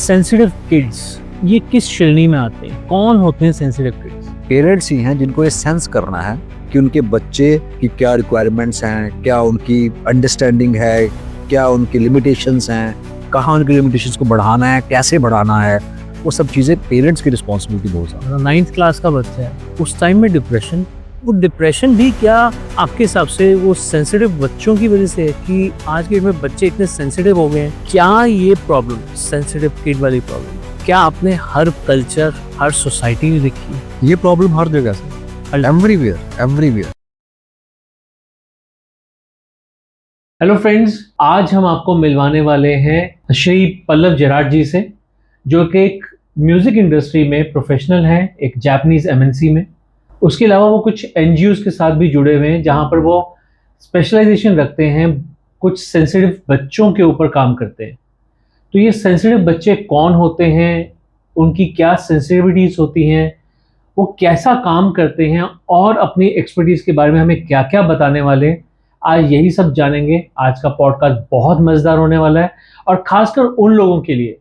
Sensitive kids ये किस श्रेणी में आते हैं? कौन होते हैं सेंसिटिव किड्स? पेरेंट्स ही हैं जिनको ये सेंस करना है कि उनके बच्चे की क्या रिक्वायरमेंट्स हैं, क्या उनकी अंडरस्टैंडिंग है, क्या उनकी लिमिटेशंस हैं, कहाँ उनकी लिमिटेशंस को बढ़ाना है, कैसे बढ़ाना है। वो सब चीज़ें पेरेंट्स की रिस्पॉन्सिबिलिटी बहुत ज़्यादा। 9th क्लास का बच्चा है, उस टाइम में डिप्रेशन, वो डिप्रेशन भी क्या आपके हिसाब से वो सेंसिटिव बच्चों की वजह से है कि आज के डेट में बच्चे इतने सेंसिटिव हो गए हैं? क्या ये प्रॉब्लम, सेंसिटिव किड वाली प्रॉब्लम, क्या आपने हर कल्चर, हर सोसाइटी में देखी है? ये प्रॉब्लम हर जगह से, एवरीवेयर। हेलो फ्रेंड्स, आज हम आपको मिलवाने वाले हैं श्री पल्लव जेराट जी से, जो कि एक म्यूजिक इंडस्ट्री में प्रोफेशनल हैं, एक जापानीज एमएनसी में। उसके अलावा वो कुछ एनजीओज के साथ भी जुड़े हुए हैं, जहां पर वो स्पेशलाइजेशन रखते हैं, कुछ सेंसिटिव बच्चों के ऊपर काम करते हैं। तो ये सेंसिटिव बच्चे कौन होते हैं, उनकी क्या सेंसिटिविटीज होती हैं, वो कैसा काम करते हैं और अपनी एक्सपर्टीज के बारे में हमें क्या क्या बताने वाले हैं, आज यही सब जानेंगे। आज का पॉडकास्ट बहुत मज़ेदार होने वाला है, और खासकर उन लोगों के लिए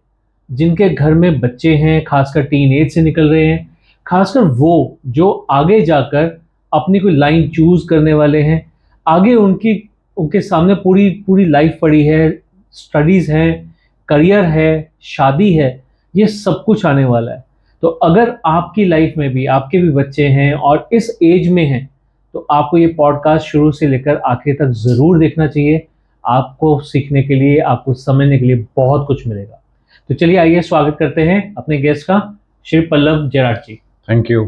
जिनके घर में बच्चे हैं, खासकर टीन एज से निकल रहे हैं, खासकर वो जो आगे जाकर अपनी कोई लाइन चूज करने वाले हैं। आगे उनके सामने पूरी पूरी लाइफ पड़ी है, स्टडीज़ हैं, करियर है, शादी है, ये सब कुछ आने वाला है। तो अगर आपकी लाइफ में भी आपके भी बच्चे हैं और इस एज में हैं, तो आपको ये पॉडकास्ट शुरू से लेकर आखिर तक ज़रूर देखना चाहिए। आपको सीखने के लिए, आपको समझने के लिए बहुत कुछ मिलेगा। तो चलिए आइए स्वागत करते हैं अपने गेस्ट का, श्री पल्लव जेराट जी। थैंक यू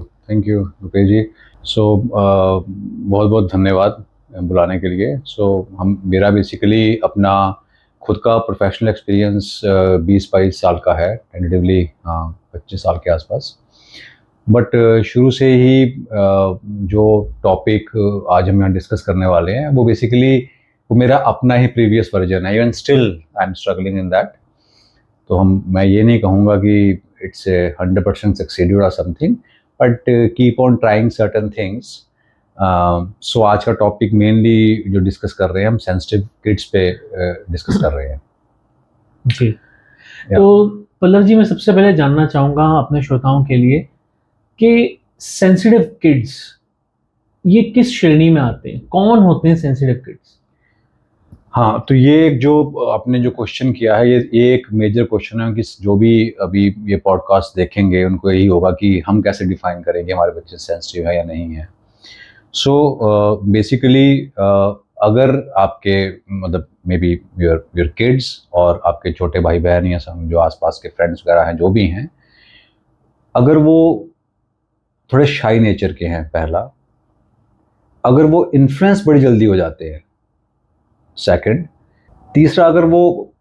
रुपेश जी। बहुत बहुत धन्यवाद बुलाने के लिए। मेरा बेसिकली अपना खुद का प्रोफेशनल एक्सपीरियंस 20-22 साल का है, टेंटेटिवली 25 साल के आसपास। बट शुरू से ही जो टॉपिक आज हम यहाँ डिस्कस करने वाले हैं वो बेसिकली वो मेरा अपना ही प्रीवियस वर्जन है। Even still I am struggling in that. तो मैं ये नहीं कहूँगा कि इट्स 100% सक्सीडेड और something, but keep on trying certain things. So आज का टॉपिक मेनली जो डिस्कस कर रहे हैं, हम सेंसिटिव किड्स पे डिस्कस कर रहे हैं जी। तो पल्लव जी, मैं सबसे पहले जानना चाहूँगा अपने श्रोताओं के लिए कि सेंसिटिव किड्स ये किस श्रेणी में आते हैं? कौन होते हैं सेंसिटिव किड्स? हाँ, तो ये जो आपने जो क्वेश्चन किया है, ये एक मेजर क्वेश्चन है कि जो भी अभी ये पॉडकास्ट देखेंगे उनको यही होगा कि हम कैसे डिफाइन करेंगे हमारे बच्चे सेंसिटिव है या नहीं है। सो बेसिकली अगर आपके मतलब मे बी योर किड्स और आपके छोटे भाई बहन या जो आसपास के फ्रेंड्स वगैरह हैं, जो भी हैं, अगर वो थोड़े शाई नेचर के हैं, पहला, अगर वो इन्फ्लुएंस बड़ी जल्दी हो जाते हैं, सेकंड, तीसरा, अगर वो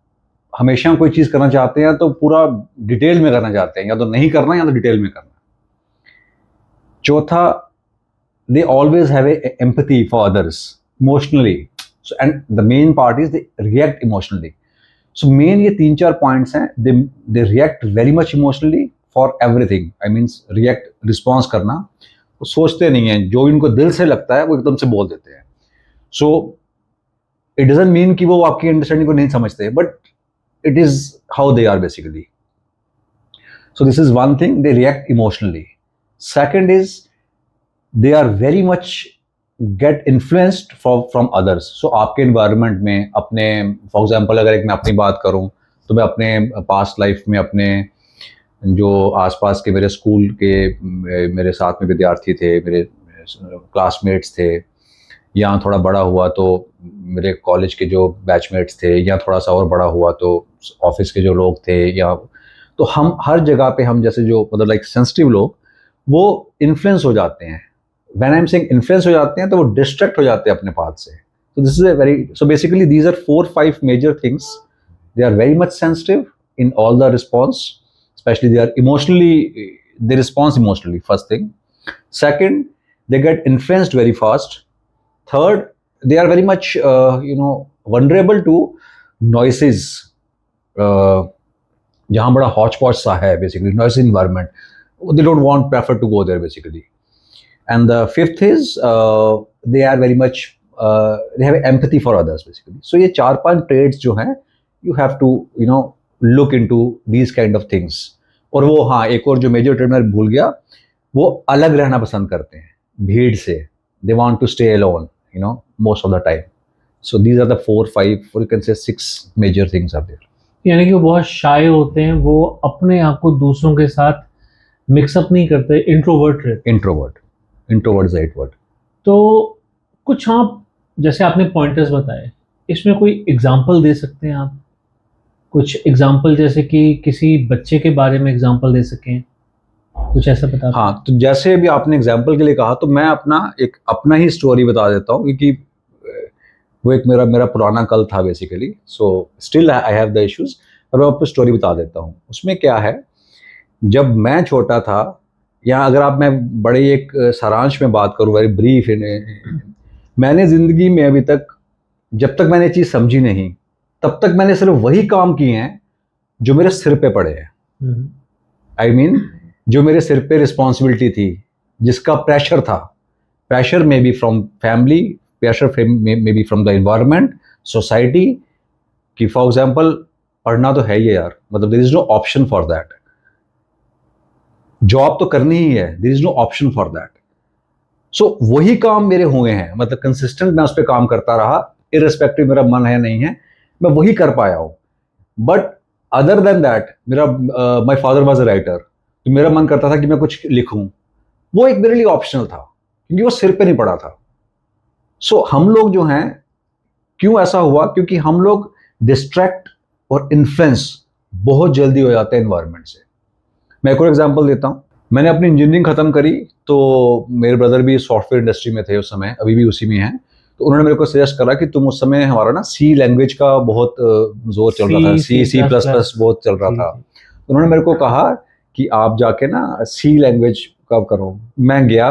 हमेशा कोई चीज़ करना चाहते हैं तो पूरा डिटेल में करना चाहते हैं, या तो नहीं करना या तो डिटेल में करना, चौथा, they always have a empathy for others emotionally, and the main part is they react emotionally. So main ये 3-4 points हैं, they react very much emotionally for everything. I mean react, response करना, वो सोचते नहीं हैं, जो इनको दिल से लगता है वो एकदम से बोल देते हैं। So it doesn't mean कि वो आपकी अंडरस्टैंडिंग को नहीं समझते, but it is how they are basically. So this is one thing, they react emotionally. Second is they are very much get influenced from others. So आपके environment में, अपने for example अगर एक मैं अपनी बात करूं, तो मैं अपने past life में अपने जो आसपास के मेरे स्कूल के मेरे साथ में विद्यार्थी थे, मेरे क्लासमेट्स थे, या थोड़ा बड़ा हुआ तो मेरे कॉलेज के जो बैचमेट्स थे, या थोड़ा सा और बड़ा हुआ तो ऑफिस के जो लोग थे, या तो हम हर जगह पे हम जैसे जो मतलब लाइक सेंसिटिव लोग, वो इन्फ्लुएंस हो जाते हैं। When I'm saying influence हो जाते हैं तो वो डिस्ट्रैक्ट हो जाते हैं अपने पाथ से। So this is a very, so basically these are 4-5 major things. They are very much sensitive in all the response, especially they are emotionally, they respond emotionally, first thing. Second, they get influenced very fast. Third, they are very much vulnerable to noises. जहाँ बड़ा hodgepodge सा है basically, noisy environment, they don't prefer to go there basically. And the fifth is they are very much they have empathy for others basically. So ये 4-5 traits जो हैं, you have to look into these kind of things. और वो हाँ, एक और जो major trade मैं भूल गया, वो अलग रहना पसंद करते हैं भीड़ से। They want to stay alone, you know, most of the time. So these are the 4-5 or you can say 6 major things are there. यानी कि वो बहुत शाय होते हैं, वो अपने आप को दूसरों के साथ मिक्सअप नहीं करते, इंट्रोवर्ट रहते। Introvert is the right word. तो कुछ आप, जैसे आपने पॉइंटर्स बताए, इसमें कोई एग्जांपल दे सकते हैं आप? कुछ एग्जांपल, जैसे कि किसी बच्चे के बारे में एग्जांपल दे सकें, कुछ ऐसा बता। हाँ, तो जैसे अभी आपने एग्जाम्पल के लिए कहा, तो मैं अपना ही स्टोरी बता देता हूँ, क्योंकि वो एक मेरा पुराना कल था basically. So still I have the issues, पर मैं आपको स्टोरी बता देता हूँ। उसमें क्या है, जब मैं छोटा था, या अगर आप, मैं बड़े एक सारांश में बात करूँ, वेरी ब्रीफ, मैंने ज़िंदगी में अभी तक, जब तक मैंने चीज़ समझी नहीं, तब तक मैंने सिर्फ वही काम किए हैं जो मेरे सिर पे पड़े हैं। आई मीन, जो मेरे सिर पे रिस्पॉन्सिबिलिटी थी, जिसका प्रेशर था। Pressure may be from family, pressure may be from the environment, society, कि फॉर एग्जाम्पल पढ़ना तो है ही यार, मतलब there is no option for that. Job तो करनी ही है, there is no option for that. So वही काम मेरे हुए हैं, मतलब कंसिस्टेंट मैं उस पर काम करता रहा, इररिस्पेक्टिव मेरा मन है नहीं है, मैं वही कर पाया हूँ। बट अदर देन दैट, मेरा my father was a writer, तो मेरा मन करता था कि मैं कुछ लिखूं, वो एक मेरे लिए ऑप्शनल था, क्योंकि वो सिर पे नहीं पड़ा था। सो हम लोग जो हैं, क्यों ऐसा हुआ, क्योंकि हम लोग डिस्ट्रैक्ट और इन्फ्लुएंस बहुत जल्दी हो जाते हैं एनवायरनमेंट से। मैं एक और एग्जांपल देता हूँ। मैंने अपनी इंजीनियरिंग खत्म करी, तो मेरे ब्रदर भी सॉफ्टवेयर इंडस्ट्री में थे उस समय, अभी भी उसी में हैं। तो उन्होंने मेरे को सजेस्ट करा कि तुम, उस समय हमारा ना सी लैंग्वेज का बहुत जोर चल रहा था, सी प्लस प्लस बहुत चल रहा था। तो उन्होंने मेरे को कहा कि आप जाके ना सी लैंग्वेज का करो। मैं गया।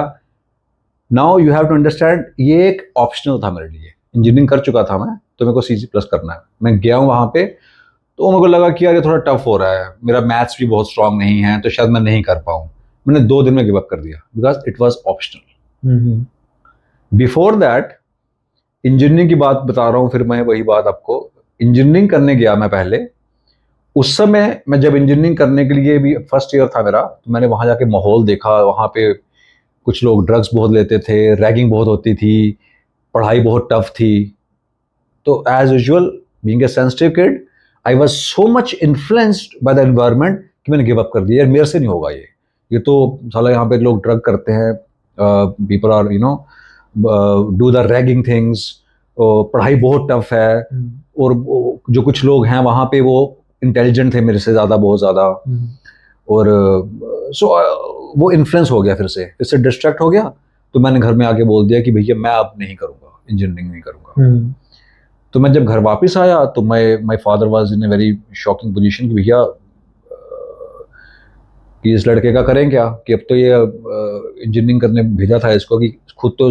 Now you have to understand, ये एक ऑप्शनल था मेरे लिए। इंजीनियरिंग कर चुका था मैं, तो मेरे को सी प्लस करना है। मैं गया हूँ वहाँ पे, तो मेरे को लगा कि यार ये थोड़ा टफ हो रहा है, मेरा मैथ्स भी बहुत स्ट्रांग नहीं है, तो शायद मैं नहीं कर पाऊँ। मैंने 2 दिन में गिव अप कर दिया, because it was optional. Before that, engineering की बात बता रहा हूँ, फिर मैं वही बात आपको, इंजीनियरिंग करने गया मैं पहले। उस समय मैं जब इंजीनियरिंग करने के लिए भी फर्स्ट ईयर था मेरा, तो मैंने वहाँ जाके माहौल देखा। वहाँ पे कुछ लोग ड्रग्स बहुत लेते थे, रैगिंग बहुत होती थी, पढ़ाई बहुत टफ थी। तो as usual, being a sensitive kid, I was so much influenced by the environment कि मैंने गिव अप कर दिया। यार मेरे से नहीं होगा ये तो साला, यहाँ पे लोग ड्रग करते हैं, people are you know do the ragging things, पढ़ाई बहुत टफ है। और जो कुछ लोग हैं वहाँ पे, वो इंटेलिजेंट थे मेरे से ज़्यादा, बहुत ज़्यादा। और सो वो इन्फ्लुएंस हो गया, फिर से डिस्ट्रैक्ट हो गया। तो मैंने घर में आके बोल दिया कि भैया मैं अब नहीं करूँगा, इंजीनियरिंग नहीं करूँगा। तो मैं जब घर वापस आया, तो my father was in a very shocking position कि भैया कि इस लड़के का करें क्या, कि अब तो ये इंजीनियरिंग करने भेजा था इसको, कि खुद तो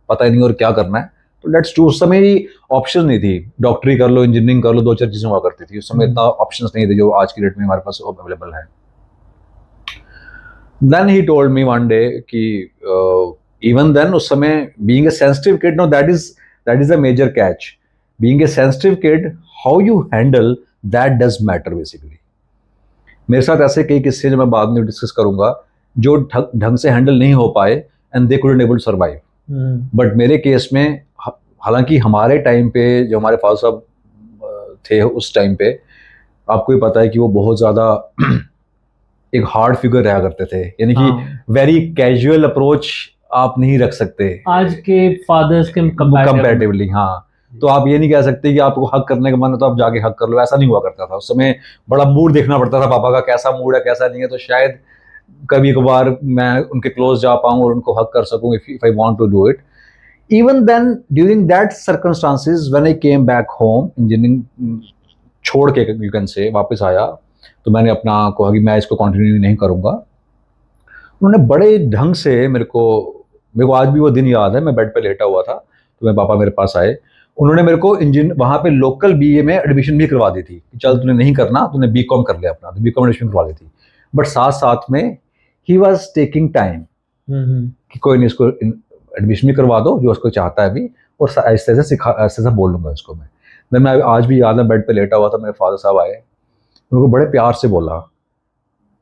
पता ही नहीं और क्या करना है। तो लेट्स डू। उस समय ऑप्शन नहीं थी, डॉक्टरी कर लो, इंजीनियरिंग कर लो, 2-4 चीज़ें हुआ करती थी उस समय। इतना ऑप्शंस नहीं थे जो आज की डेट में हमारे पास अवेलेबल है। Then he told me one day कि इवन देन, उस समय, being a sensitive kid, no that is a major catch. Being a sensitive kid, how you handle that does matter basically. मेरे साथ ऐसे कई किस्से जो मैं बाद में डिस्कस करूंगा, जो ढंग से हैंडल नहीं हो पाए, and they couldn't able to survive. But मेरे केस में, हालांकि हमारे टाइम पे जो हमारे फादर साहब थे उस टाइम पे, आपको ही पता है कि वो बहुत ज़्यादा एक हार्ड फिगर रहा करते थे, यानी कि वेरी कैजुअल अप्रोच आप नहीं रख सकते आज के फादर्स के कंपैरेटिवली। हाँ, तो आप ये नहीं कह सकते कि आपको हक करने का मन है तो आप जाके हक कर लो, ऐसा नहीं हुआ करता था उस समय। बड़ा मूड देखना पड़ता था पापा का, कैसा मूड है कैसा नहीं है, तो शायद कभी कभार मैं उनके क्लोज जा पाऊँ और उनको हक कर सकूँ, if I want to do it. Even then, during that circumstances, when I came back home, engineering छोड़ के, यू कैन से, वापस आया, तो मैंने अपना कहा कि मैं इसको कंटिन्यू नहीं करूँगा। उन्होंने बड़े ढंग से मेरे को आज भी वो दिन याद है। मैं बेड पे लेटा हुआ था, तो मेरे पापा मेरे पास आए। उन्होंने मेरे को वहाँ पे लोकल बीए में एडमिशन भी करवा दी थी कि चल तूने नहीं करना, तूने बीकॉम कर लिया अपना, तो बीकॉम एडमिशन करवा दी थी। बट साथ साथ में ही वॉज टेकिंग टाइम कि कोई नहीं, इसको एडमिशन भी करवा दो जो उसको चाहता है अभी, और ऐसे ऐसे बोल लूँगा इसको मैं। आज भी याद है, बेड पे लेटा हुआ था, मेरे फादर साहब आए, उनको बड़े प्यार से बोला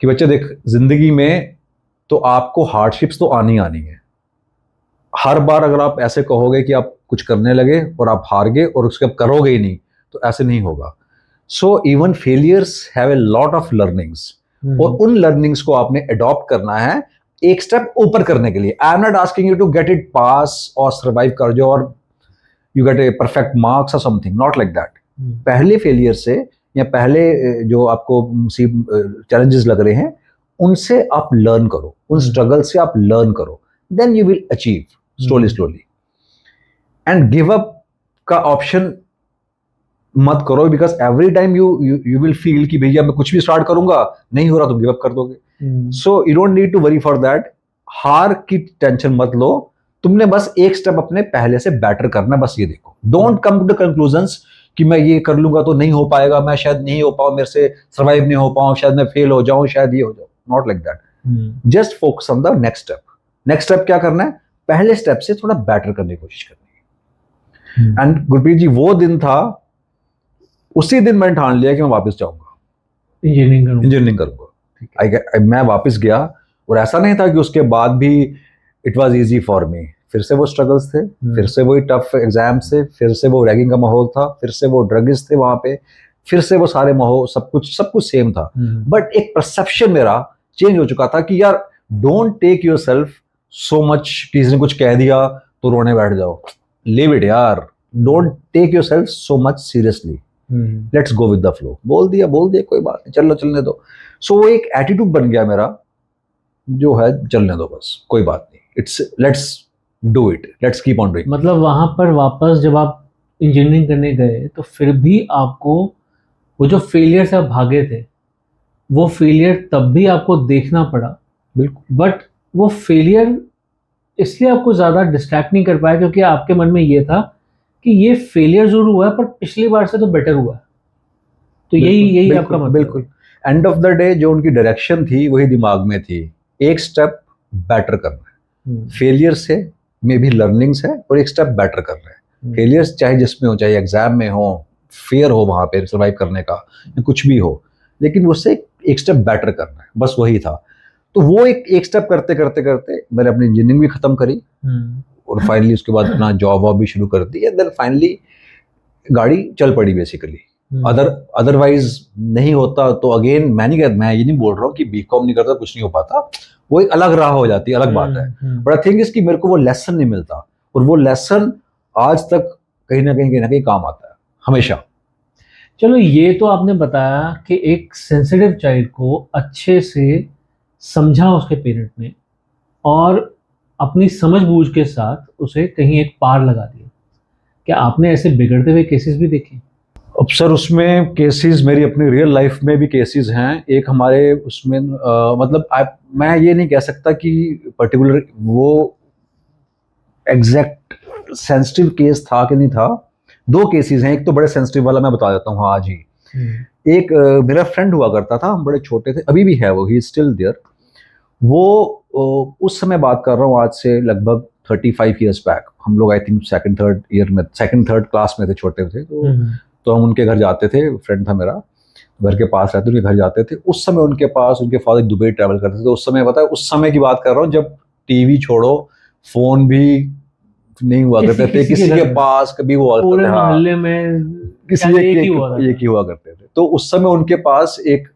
कि बच्चे देख, जिंदगी में तो आपको हार्डशिप्स तो आनी आनी है। हर बार अगर आप ऐसे कहोगे कि आप कुछ करने लगे और आप हार गए और उसके आप करोगे ही नहीं, तो ऐसे नहीं होगा। So even failures have a lot of learnings, और उन लर्निंग्स को आपने अडॉप्ट करना है एक स्टेप ऊपर करने के लिए। I am not asking you to get it pass और सर्वाइव कर जाओ और you get a perfect marks और समथिंग, नॉट लाइक दैट। पहले फेलियर से या पहले जो आपको चैलेंजेस लग रहे हैं, उनसे आप लर्न करो, उन स्ट्रगल से आप लर्न करो, then you will achieve slowly slowly. And give up का ऑप्शन मत करो, because every time you will feel कि भैया मैं कुछ भी स्टार्ट करूंगा नहीं हो रहा, तुम गिव अप कर दोगे। So you don't need to worry for that. हार की टेंशन मत लो, तुमने बस एक स्टेप अपने पहले से बेटर करना, बस ये देखो। Don't come to the conclusions कि मैं ये कर लूंगा तो नहीं हो पाएगा, मैं शायद नहीं हो पाऊं, मेरे से सर्वाइव नहीं हो पाऊं, शायद मैं फेल हो जाऊं, शायद ये हो जाऊं। Not like that. Just focus on the next step. Next step क्या करना है? पहले स्टेप से थोड़ा बेटर करने की कोशिश करनी है। एंड गुरप्रीत जी, वो दिन था, उसी दिन मैंने ठान लिया कि मैं वापस जाऊंगा, इंजीनियरिंग करूंगा। मैं वापस गया, और ऐसा नहीं था कि उसके बाद भी it was easy for me. फिर से वो स्ट्रगल्स थे, फिर से वही टफ एग्जाम से, फिर से वो रैगिंग का माहौल था, फिर से वो ड्रग्स थे वहां पे, फिर से वो सारे माहौल, सब कुछ सेम था। बट एक परसेप्शन मेरा चेंज हो चुका था कि यार, don't take yourself so much, किसी ने कुछ कह दिया तो रोने बैठ जाओ। लिव इट यार, don't take yourself so much seriously, let's go with the flow. बोल दिया कोई बात नहीं, चलने दो। सो वो एक एटीट्यूड बन गया मेरा, जो है चलने दो बस, कोई बात नहीं, it's let's do it, let's keep on doing. मतलब वहां पर वापस जब आप इंजीनियरिंग करने गए तो फिर भी आपको वो जो फेलियर से आप भागे थे, वो फेलियर तब भी आपको देखना पड़ा। बिल्कुल। बट वो फेलियर इसलिए आपको ज़्यादा डिस्ट्रैक्ट नहीं कर पाया क्योंकि आपके मन में ये था कि ये फेलियर जरूर हुआ है पर पिछली बार से तो बेटर हुआ है। तो यही आपका मतलब। बिल्कुल। एंड ऑफ द डे जो उनकी डायरेक्शन थी वही दिमाग में थी, एक स्टेप बेटर करना है। फेलियर से में भी लर्निंग्स है और एक स्टेप बेटर कर रहे हैं। फेलियर्स चाहे जिसमें हो, चाहे एग्जाम में हो, फेयर हो वहां पे सर्वाइव करने का, या कुछ भी हो, लेकिन उससे एक स्टेप बेटर करना है, बस वही था। तो वो एक स्टेप करते करते करते मैंने अपनी इंजीनियरिंग भी खत्म करी, और फाइनली उसके बाद अपना जॉब वॉब भी शुरू कर दी। देन फाइनली गाड़ी चल पड़ी बेसिकली। अदरवाइज नहीं होता तो अगेन मैं ये नहीं बोल रहा हूँ कि बीकॉम नहीं करता कुछ नहीं हो पाता, वो एक अलग राह हो जाती है, अलग बात है। बट आई थिंक इसकी मेरे को वो लेसन नहीं मिलता, और वो लेसन आज तक कहीं ना कहीं काम आता है हमेशा। चलो, ये तो आपने बताया कि एक सेंसिटिव चाइल्ड को अच्छे से समझा उसके पेरेंट ने, और अपनी समझ बूझ के साथ उसे कहीं एक पार लगा दिया। क्या आपने ऐसे बिगड़ते हुए केसेस भी देखे? अब सर, उसमें केसेस मेरी अपनी रियल लाइफ में भी केसेस हैं। एक हमारे उसमें मतलब मैं ये नहीं कह सकता कि पर्टिकुलर वो एग्जैक्ट सेंसिटिव केस था कि नहीं था। दो केसेस हैं, एक तो बड़े सेंसिटिव वाला मैं बता देता हूँ आज ही। एक मेरा फ्रेंड हुआ करता था, हम बड़े छोटे थे, अभी भी है वो, ही स्टिल देयर। वो उस समय बात कर रहा हूँ, आज से लगभग 35 ईयर्स बैक। हम लोग I think second third class में थे, छोटे थे। तो हम उनके घर जाते थे, फ्रेंड था मेरा, घर के पास रहते, उनके घर जाते थे। उस समय उनके पास उनके फादर दुबई ट्रैवल करते थे। तो उस समय पता है, उस समय की बात कर रहा हूँ जब टीवी छोड़ो, फोन भी नहीं हुआ करते थे किसी के पास, कभी वो पूरे मोहल्ले में किसी एक ही हुआ करते थे। तो उस समय उनके पास एक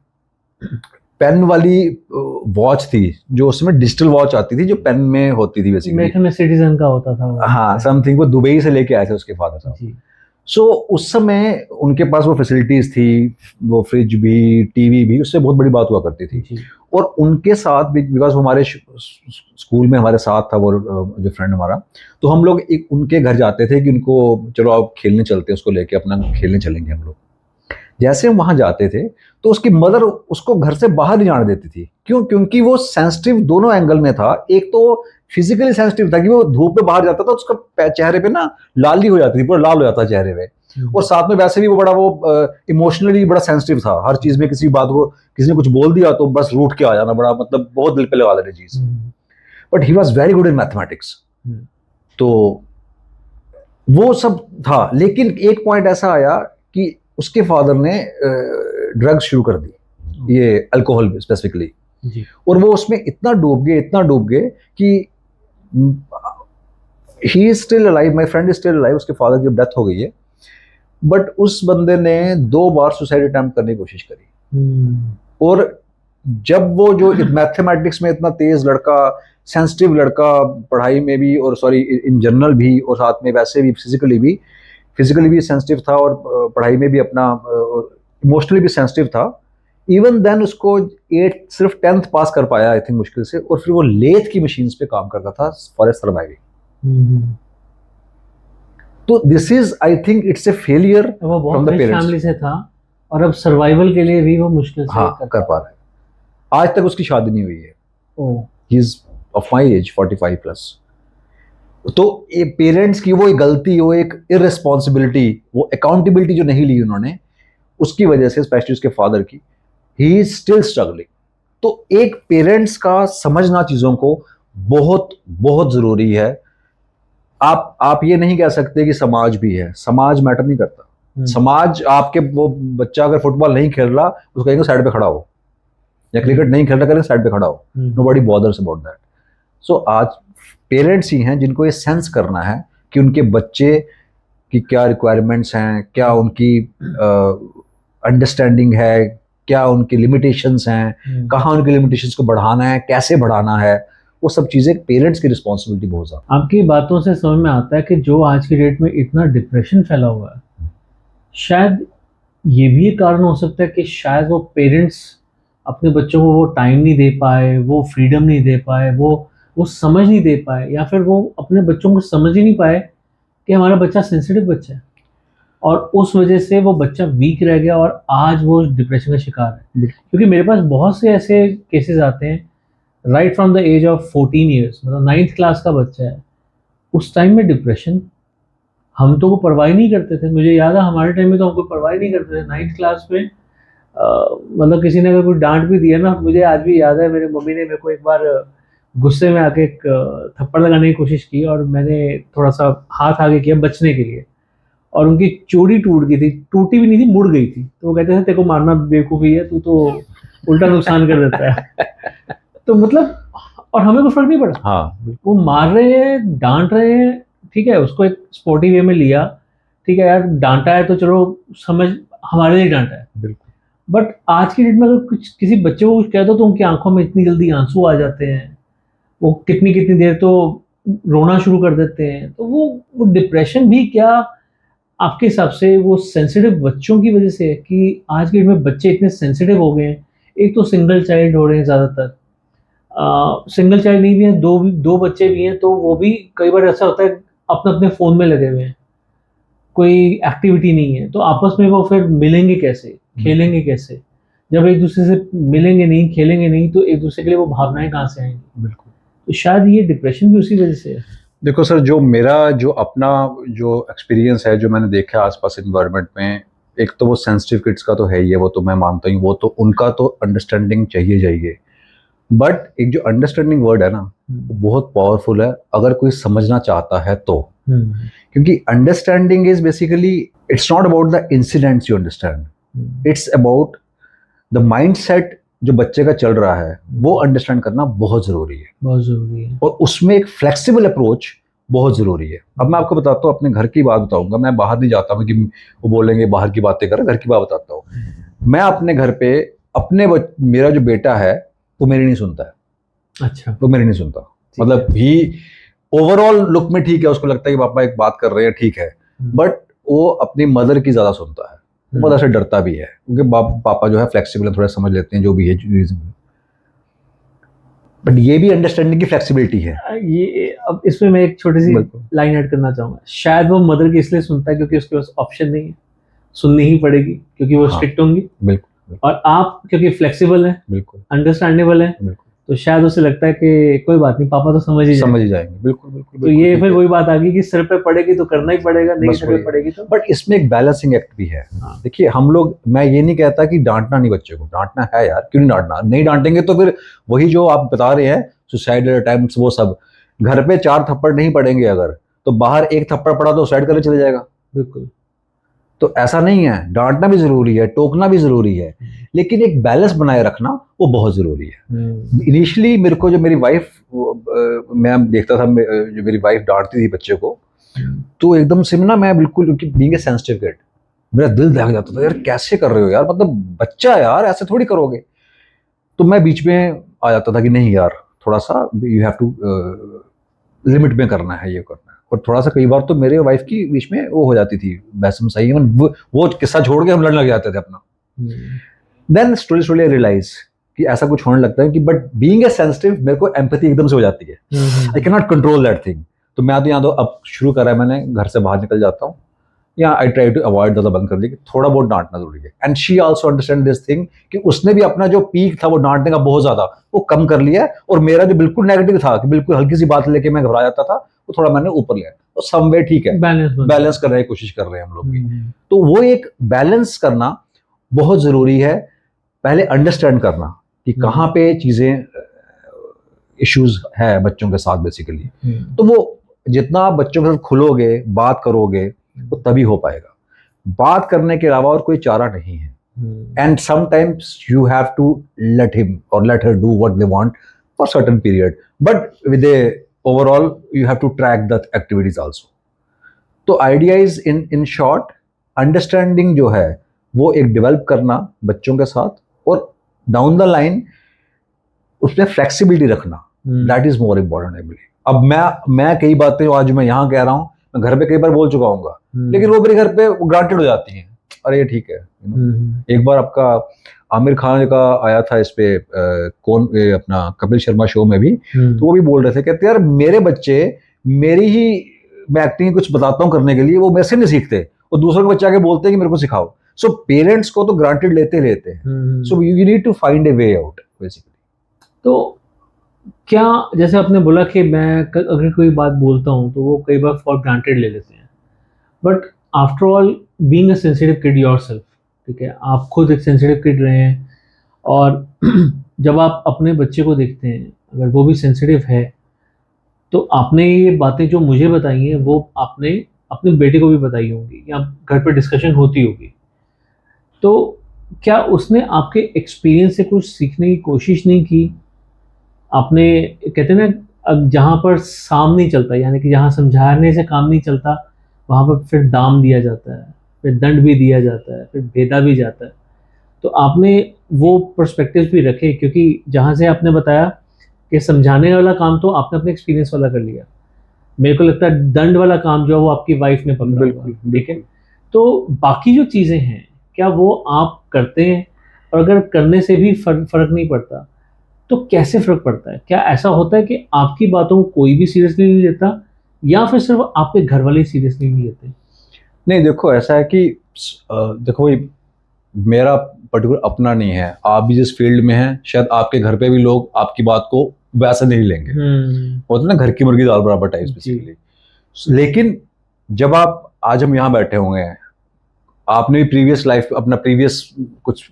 पेन वाली वॉच थी, जो उसमें डिजिटल वॉच आती थी, जो पेन में होती थी बेसिकली। मेरे में सिटीजन का होता था। हाँ, समथिंग। वो दुबई से लेके आए थे उसके फादर साहब। सो उस समय उनके पास वो फैसिलिटीज थी, वो फ्रिज भी, टीवी भी, उससे बहुत बड़ी बात हुआ करती थी। और उनके साथ भी, बिकॉज वो हमारे स्कूल में हमारे साथ था वो जो फ्रेंड हमारा, तो हम लोग एक उनके घर जाते थे कि उनको चलो आप खेलने चलते हैं, उसको लेके अपना खेलने चलेंगे हम लोग। जैसे हम वहां जाते थे तो उसकी मदर उसको घर से बाहर नहीं जाने देती थी। क्यों? क्योंकि वो सेंसिटिव दोनों एंगल में था। एक तो फिजिकली सेंसिटिव था कि वो धूप में बाहर जाता था, उसका चेहरे पे ना लाली हो जाती थी, पूरा लाल हो जाता चेहरे पे। और साथ में वैसे भी वो बड़ा वो इमोशनली बड़ा सेंसिटिव था हर चीज में। किसी बात को किसी ने कुछ बोल दिया तो बस रूठ के आ जाना, बड़ा मतलब बहुत दिल पे लगा देने चीज। But he was very good in mathematics. तो वो सब था। लेकिन एक पॉइंट ऐसा आया कि उसके फादर ने ड्रग्स शुरू कर दी, ये अल्कोहल स्पेसिफिकली, जी। और वो उसमें इतना डूब गए कि he is still alive, my friend is still alive, उसके फादर की डेथ हो गई है, बट उस बंदे ने 2 बार सुसाइड अटेम्प्ट करने की कोशिश करी। और जब वो जो मैथमेटिक्स में इतना तेज लड़का, सेंसिटिव लड़का, पढ़ाई में भी और सॉरी इन जनरल भी, और साथ में वैसे भी फिजिकली भी सेंसिटिव था, और पढ़ाई में भी अपना इमोशनली भी सेंसिटिव था, इवन देन उसको 8 सिर्फ 10th पास कर पाया आई थिंक मुश्किल से, और फिर वो लेथ की मशीन्स पे काम करता था फॉर ए सर्वाइविंग। तो this is I think it's a failure वो फ्रॉम बहुत द रिच पेरेंट्स। फैमिली से था और अब सर्वाइवल के लिए भी वो मुश्किल से हाँ कर पा रहा है। आज तक उसकी शादी नहीं हुई है, oh, he is of my age 45 plus. तो ये पेरेंट्स की वो एक गलती, वो एक इररिस्पॉन्सिबिलिटी, वो अकाउंटेबिलिटी जो नहीं ली उन्होंने, उसकी वजह से स्पेशली उसके फादर की, ही इज स्टिल स्ट्रगलिंग। तो एक पेरेंट्स का समझना चीजों को बहुत बहुत जरूरी है। आप ये नहीं कह सकते कि समाज भी है, समाज मैटर नहीं करता। समाज आपके, वो बच्चा अगर फुटबॉल नहीं खेल रहा उसको कहेंगे साइड पे खड़ा हो, या क्रिकेट नहीं खेल रहा करेंगे साइड पे खड़ा हो, नोबडी बॉदर्स अबाउट दैट। सो आज पेरेंट्स ही हैं जिनको ये सेंस करना है कि उनके बच्चे की क्या रिक्वायरमेंट्स हैं, क्या उनकी अंडरस्टैंडिंग है, क्या उनकी लिमिटेशंस हैं, कहाँ उनकी लिमिटेशंस को बढ़ाना है, कैसे बढ़ाना है, वो सब चीज़ें पेरेंट्स की रिस्पॉन्सिबिलिटी बहुत ज़्यादा। आपकी बातों से समझ में आता है कि जो आज की डेट में इतना डिप्रेशन फैला हुआ है, शायद ये भी एक कारण हो सकता है कि शायद वो पेरेंट्स अपने बच्चों को वो टाइम नहीं दे पाए, वो फ्रीडम नहीं दे पाए, वो समझ नहीं दे पाए, या फिर वो अपने बच्चों को समझ ही नहीं पाए कि हमारा बच्चा सेंसिटिव बच्चा है, और उस वजह से वो बच्चा वीक रह गया और आज वो डिप्रेशन का शिकार है। क्योंकि मेरे पास बहुत से ऐसे केसेस आते हैं right from the age of 14 years, मतलब 9th क्लास का बच्चा है, उस टाइम में डिप्रेशन, हम तो वो परवाह नहीं करते थे। मुझे याद है हमारे टाइम में तो हमको परवाह नहीं करते थे 9th क्लास में। मतलब किसी ने अगर कोई डांट भी दिया ना, मुझे आज भी याद है मेरी मम्मी ने मेरे को एक बार गुस्से में आके एक थप्पड़ लगाने की कोशिश की, और मैंने थोड़ा सा हाथ आगे किया बचने के लिए, और उनकी चूड़ी टूट गई थी, टूटी भी नहीं थी, मुड़ गई थी। तो वो कहते थे तेरे को मारना बेवकूफ़ी है, तू तो उल्टा नुकसान कर देता है। तो मतलब, और हमें कोई फर्क नहीं पड़ा। हाँ, वो मार रहे हैं, डांट रहे हैं, ठीक है, उसको एक स्पोर्टिव वे में लिया, ठीक है यार, डांटा है तो चलो समझ, हमारे लिए डांटा है। बिल्कुल। बट आज की डेट में अगर कुछ किसी बच्चे को कुछ कह दो तो उनकी आंखों में इतनी जल्दी आंसू आ जाते हैं, वो कितनी कितनी देर तो रोना शुरू कर देते हैं। तो वो डिप्रेशन भी क्या आपके हिसाब से वो सेंसिटिव बच्चों की वजह से है कि आज के डेट में बच्चे इतने सेंसिटिव हो गए हैं? एक तो सिंगल चाइल्ड हो रहे हैं ज़्यादातर, सिंगल चाइल्ड नहीं भी हैं, दो बच्चे भी हैं, तो वो भी कई बार ऐसा होता है अपने अपने फ़ोन में लगे हुए हैं, कोई एक्टिविटी नहीं है, तो आपस में वो फिर मिलेंगे कैसे, खेलेंगे कैसे? जब एक दूसरे से मिलेंगे नहीं, खेलेंगे नहीं, तो एक दूसरे के लिए वो भावनाएं कहाँ से आएंगी? बिल्कुल। तो शायद ये डिप्रेशन भी उसी वजह से है। देखो सर, जो मेरा जो अपना जो एक्सपीरियंस है, जो मैंने देखा है आसपास इन्वायरमेंट में, एक तो वो सेंसिटिव किड्स का तो है ही है, वो तो मैं मानता हूँ, वो तो उनका तो अंडरस्टैंडिंग चाहिए। बट एक जो अंडरस्टैंडिंग वर्ड है ना, वो बहुत पावरफुल है अगर कोई समझना चाहता है तो। क्योंकि understanding is basically, it's not about the incidents you understand, it's about the mindset जो बच्चे का चल रहा है, वो अंडरस्टैंड करना बहुत जरूरी है, बहुत ज़रूरी है। और उसमें एक फ्लेक्सिबल अप्रोच बहुत जरूरी है। अब मैं आपको बताता हूँ, अपने घर की बात बताऊंगा, मैं बाहर नहीं जाता हूँ कि वो बोलेंगे बाहर की बातें कर, घर की बात बताता हूँ। मैं अपने घर पे मेरा जो बेटा है वो मेरी नहीं सुनता है। अच्छा। वो मेरी नहीं सुनता, मतलब ही ओवरऑल लुक में ठीक है, उसको लगता है कि पापा एक बात कर रहे हैं ठीक है, बट वो अपनी मदर की ज्यादा सुनता है, मदर से डरता भी है, क्योंकि पापा जो है फ्लेक्सिबल है, थोड़ा समझ लेते हैं जो भी है रीजन। बट ये भी अंडरस्टैंडिंग की फ्लेक्सिबिलिटी है। ये अब इसमें मैं एक छोटी सी लाइन ऐड करना चाहूंगा। शायद वो मदर की इसलिए सुनता है क्योंकि उसके पास ऑप्शन नहीं है, सुननी ही पड़ेगी क्योंकि वो स्ट्रिक्ट होंगी। बिल्कुल। और आप क्योंकि फ्लेक्सिबल है, बिल्कुल अंडरस्टैंडेबल है, बिल्कुल, तो शायद उसे लगता है कि कोई बात नहीं, पापा तो समझ ही जाएंगे। बिल्कुल। तो ये फिर वही बात आ गई कि सिर पे पड़ेगी तो करना ही पड़ेगा, नहीं सिर पे पड़ेगी तो। बट इसमें एक बैलेंसिंग एक्ट भी है। देखिए हम लोग, मैं ये नहीं कहता कि डांटना नहीं, बच्चे को डांटना है यार, क्यों नहीं डांटना, नहीं डांटेंगे तो फिर वही जो आप बता रहे हैं सुसाइडल अटेम्प्ट्स, वो सब, घर पे 4 थप्पड़ नहीं पड़ेंगे अगर, तो बाहर 1 थप्पड़ पड़ा तो सुसाइड करने चले जाएगा। बिल्कुल। तो ऐसा नहीं है, डांटना भी जरूरी है, टोकना भी जरूरी है, लेकिन एक बैलेंस बनाए रखना वो बहुत जरूरी है। इनिशियली मेरे को जो मेरी वाइफ, मैं देखता था जो मेरी वाइफ डांटती थी बच्चे को, तो एकदम से ना मैं बिल्कुल, क्योंकि बीइंग ए सेंसिटिव किड, मेरा दिल दहक जाता था, यार कैसे कर रहे हो यार, मतलब बच्चा है यार, ऐसे थोड़ी करोगे। तो मैं बीच में आ जाता था कि नहीं यार, थोड़ा सा यू हैव टू लिमिट में करना है, ये करना है। और थोड़ा सा कई बार तो मेरे वाइफ की बीच में वो हो जाती थी बहस, सही है, वो किस्सा छोड़ के हम लड़ने लग जाते थे अपना। देन स्लोली स्लोली रियलाइज कि ऐसा कुछ होने लगता है कि, बट बीइंग ए सेंसिटिव मेरे को एम्पैथी एकदम से हो जाती है, I can not control that thing. तो मैं तो यहाँ तो अब शुरू करा है मैंने, घर से बाहर निकल जाता हूँ, या आई ट्राई टू अवॉइड, ज़्यादा बंद कर दिया कि थोड़ा बहुत डांटना जरूरी है। And she also understand this thing कि उसने भी अपना जो पीक था वो डांटने का बहुत ज्यादा, वो कम कर लिया है, और मेरा जो बिल्कुल नेगेटिव था कि बिल्कुल हल्की सी बात लेके मैं घबरा जाता था, वो थोड़ा मैंने ऊपर लिया। तो समवे ठीक है, बैलेंस करने की कोशिश कर रहे हैं हम लोग भी। तो वो एक बैलेंस करना बहुत जरूरी है, पहले अंडरस्टैंड करना कि कहाँ पे चीजें इश्यूज है बच्चों के साथ बेसिकली। तो वो जितना आप बच्चों के साथ खुलोगे, बात करोगे, वो तभी हो पाएगा। बात करने के अलावा और कोई चारा नहीं है। And sometimes you have to let him or let her do what they want for certain period, but with a overall you have to track the activities also. तो idea is in short, understanding जो है वो एक develop करना बच्चों के साथ, और डाउन द लाइन उसमें फ्लेक्सिबिलिटी रखना, that is more important I believe. अब मैं कई बातें आज मैं यहाँ कह रहा हूँ, मैं घर पे कई बार बोल चुका हूँ, लेकिन वो मेरे घर पे ग्रांटेड हो जाती हैं, अरे ये ठीक है। एक बार आपका आमिर खान का आया था इस पे अपना कपिल शर्मा शो में भी, तो वो भी बोल रहे थे, कहते यार मेरे बच्चे मेरी ही, मैं एक्टिंग कुछ बताता हूँ करने के लिए, वो मेरे से नहीं सीखते, और दूसरों के बच्चे आके बोलते हैं कि मेरे को सिखाओ। सो पेरेंट्स को तो ग्रांटेड लेते हैं, so you need to find a way out basically. तो क्या, जैसे आपने बोला कि मैं अगर कोई बात बोलता हूँ तो वो कई बार फॉर ग्रांटेड ले लेते हैं, but after all being a sensitive kid yourself, ठीक है, आप खुद एक सेंसिटिव किड रहे हैं, और जब आप अपने बच्चे को देखते हैं अगर वो भी सेंसिटिव है, तो आपने ये बातें जो मुझे बताई हैं वो आपने अपने बेटे को भी बताई होंगी, या घर पर डिस्कशन होती होगी। तो क्या उसने आपके एक्सपीरियंस से कुछ सीखने की कोशिश नहीं की? आपने, कहते हैं ना, अब जहाँ पर साम नहीं चलता, यानी कि जहाँ समझाने से काम नहीं चलता, वहाँ पर फिर दाम दिया जाता है, फिर दंड भी दिया जाता है, फिर भेदा भी जाता है। तो आपने वो पर्सपेक्टिव्स भी रखे, क्योंकि जहाँ से आपने बताया कि समझाने वाला काम तो आपने अपने एक्सपीरियंस वाला कर लिया, मेरे को लगता है दंड वाला काम जो है वो आपकी वाइफ ने पकड़ा हुआ है, ठीक है। तो बाकी जो चीज़ें हैं, क्या वो आप करते हैं? और अगर करने से भी फर्क नहीं पड़ता, तो कैसे फर्क पड़ता है? क्या ऐसा होता है कि आपकी बातों को कोई भी सीरियसली नहीं लेता, या फिर सिर्फ आपके घर वाले सीरियसली नहीं लेते? नहीं, देखो ऐसा है कि देखो ये मेरा पर्टिकुलर अपना नहीं है, आप भी जिस फील्ड में हैं शायद आपके घर पे भी लोग आपकी बात को वैसा नहीं लेंगे, होता है ना, घर की मुर्गी दाल बराबर टाइप्स बेसिकली। लेकिन जब आप, आज हम यहाँ बैठे होंगे, आपने भी प्रीवियस लाइफ, अपना प्रीवियस कुछ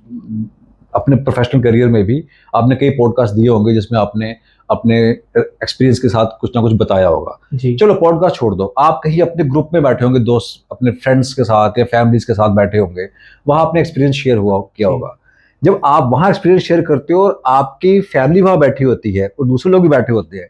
अपने प्रोफेशनल करियर में भी आपने कई पॉडकास्ट दिए होंगे जिसमें आपने अपने एक्सपीरियंस के साथ कुछ ना कुछ बताया होगा। चलो पॉडकास्ट छोड़ दो, आप कहीं अपने ग्रुप में बैठे होंगे, दोस्त अपने फ्रेंड्स के साथ या फैमिलीज के साथ बैठे होंगे, वहां अपने एक्सपीरियंस शेयर किया होगा। जब आप वहां एक्सपीरियंस शेयर करते हो और आपकी फैमिली वहां बैठी होती है और दूसरे लोग भी बैठे होते हैं,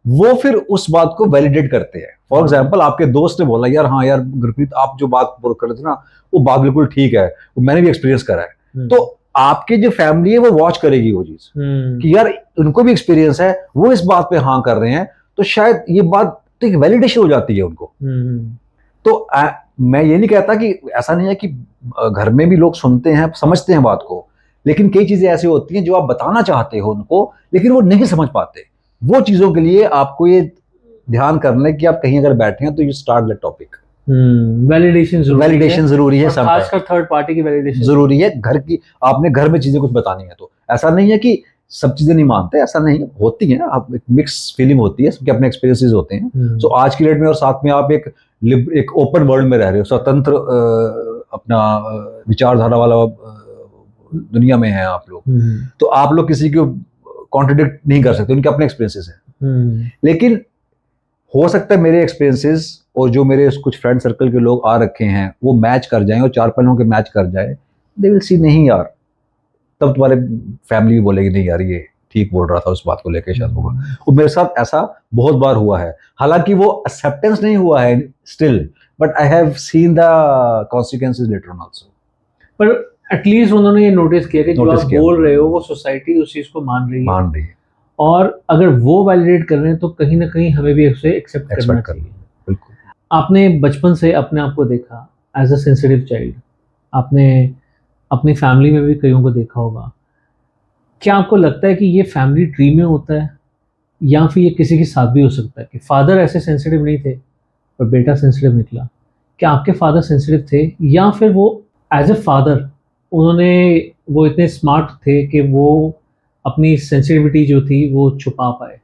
वो फिर उस बात को वैलिडेट करते हैं। फॉर एग्जाम्पल, आपके दोस्त ने बोला यार, हाँ यार गुरप्रीत, आप जो बात कर रहे थे ना, वो बात बिल्कुल ठीक है, वो मैंने भी एक्सपीरियंस करा है। तो आपकी जो फैमिली है वो वॉच करेगी वो चीज कि यार उनको भी एक्सपीरियंस है, वो इस बात पे हाँ कर रहे हैं, तो शायद ये बात तो एक वैलिडेशन हो जाती है उनको। तो मैं ये नहीं कहता कि ऐसा नहीं है कि घर में भी लोग सुनते हैं, समझते हैं बात को, लेकिन कई चीजें ऐसी होती हैं जो आप बताना चाहते हो उनको, लेकिन वो नहीं समझ पाते। वो चीजों के लिए आपको ये ध्यान करना है कि आप कहीं अगर बैठे हैं तो you start the topic. Validation जरूरी है, खासकर थर्ड पार्टी की वैलिडेशन जरूरी है। घर की, आपने घर में चीजें कुछ बतानी है तो ऐसा नहीं है कि सब चीजें नहीं मानते, ऐसा नहीं होती है, आप एक मिक्स फीलिंग होती है, सबके अपने एक्सपीरियंसेस होते हैं। तो आज की डेट में और साथ में आप एक ओपन वर्ल्ड में रह रहे हो, स्वतंत्र अपना विचारधारा वाला दुनिया में है आप लोग, तो आप लोग किसी को कॉन्ट्रडिक्ट नहीं कर सकते, उनके अपने एक्सपीरियंसेस हैं। लेकिन हो सकता है मेरे एक्सपीरियंसेस और जो मेरे कुछ फ्रेंड सर्कल के लोग आ रखे हैं वो मैच कर जाएं और 4 पहलुओं के मैच कर जाए, दे विल सी नहीं यार, तब तुम्हारे फैमिली भी बोलेगी नहीं यार ये ठीक बोल रहा था उस बात को लेके शायद होगा। और मेरे साथ ऐसा बहुत बार हुआ है, हालांकि वो एक्सेप्टेंस नहीं हुआ है still, but I have seen the consequences later on also. पर एटलीस्ट उन्होंने ये नोटिस किया कि जो Notice आप किया। बोल रहे हो वो सोसाइटी उस चीज को मान रही है, मान रही है, और अगर वो वैलिडेट कर रहे हैं तो कहीं ना कहीं हमें भी उसे एक्सेप्ट करना एक्सपेक्ट चाहिए। करना, बिल्कुल। आपने बचपन से अपने आप को देखा एज अ सेंसिटिव चाइल्ड, आपने अपनी फैमिली में भी कईयों को देखा होगा। क्या आपको लगता है कि ये फैमिली ट्री में होता है, या फिर ये किसी के साथ भी हो सकता है कि फादर ऐसे सेंसिटिव नहीं थे पर बेटा सेंसिटिव निकला? क्या आपके फादर सेंसिटिव थे, या फिर वो एज ए फादर वो इतने स्मार्ट थे कि वो अपनी सेंसिटिविटी जो थी वो छुपा पाए?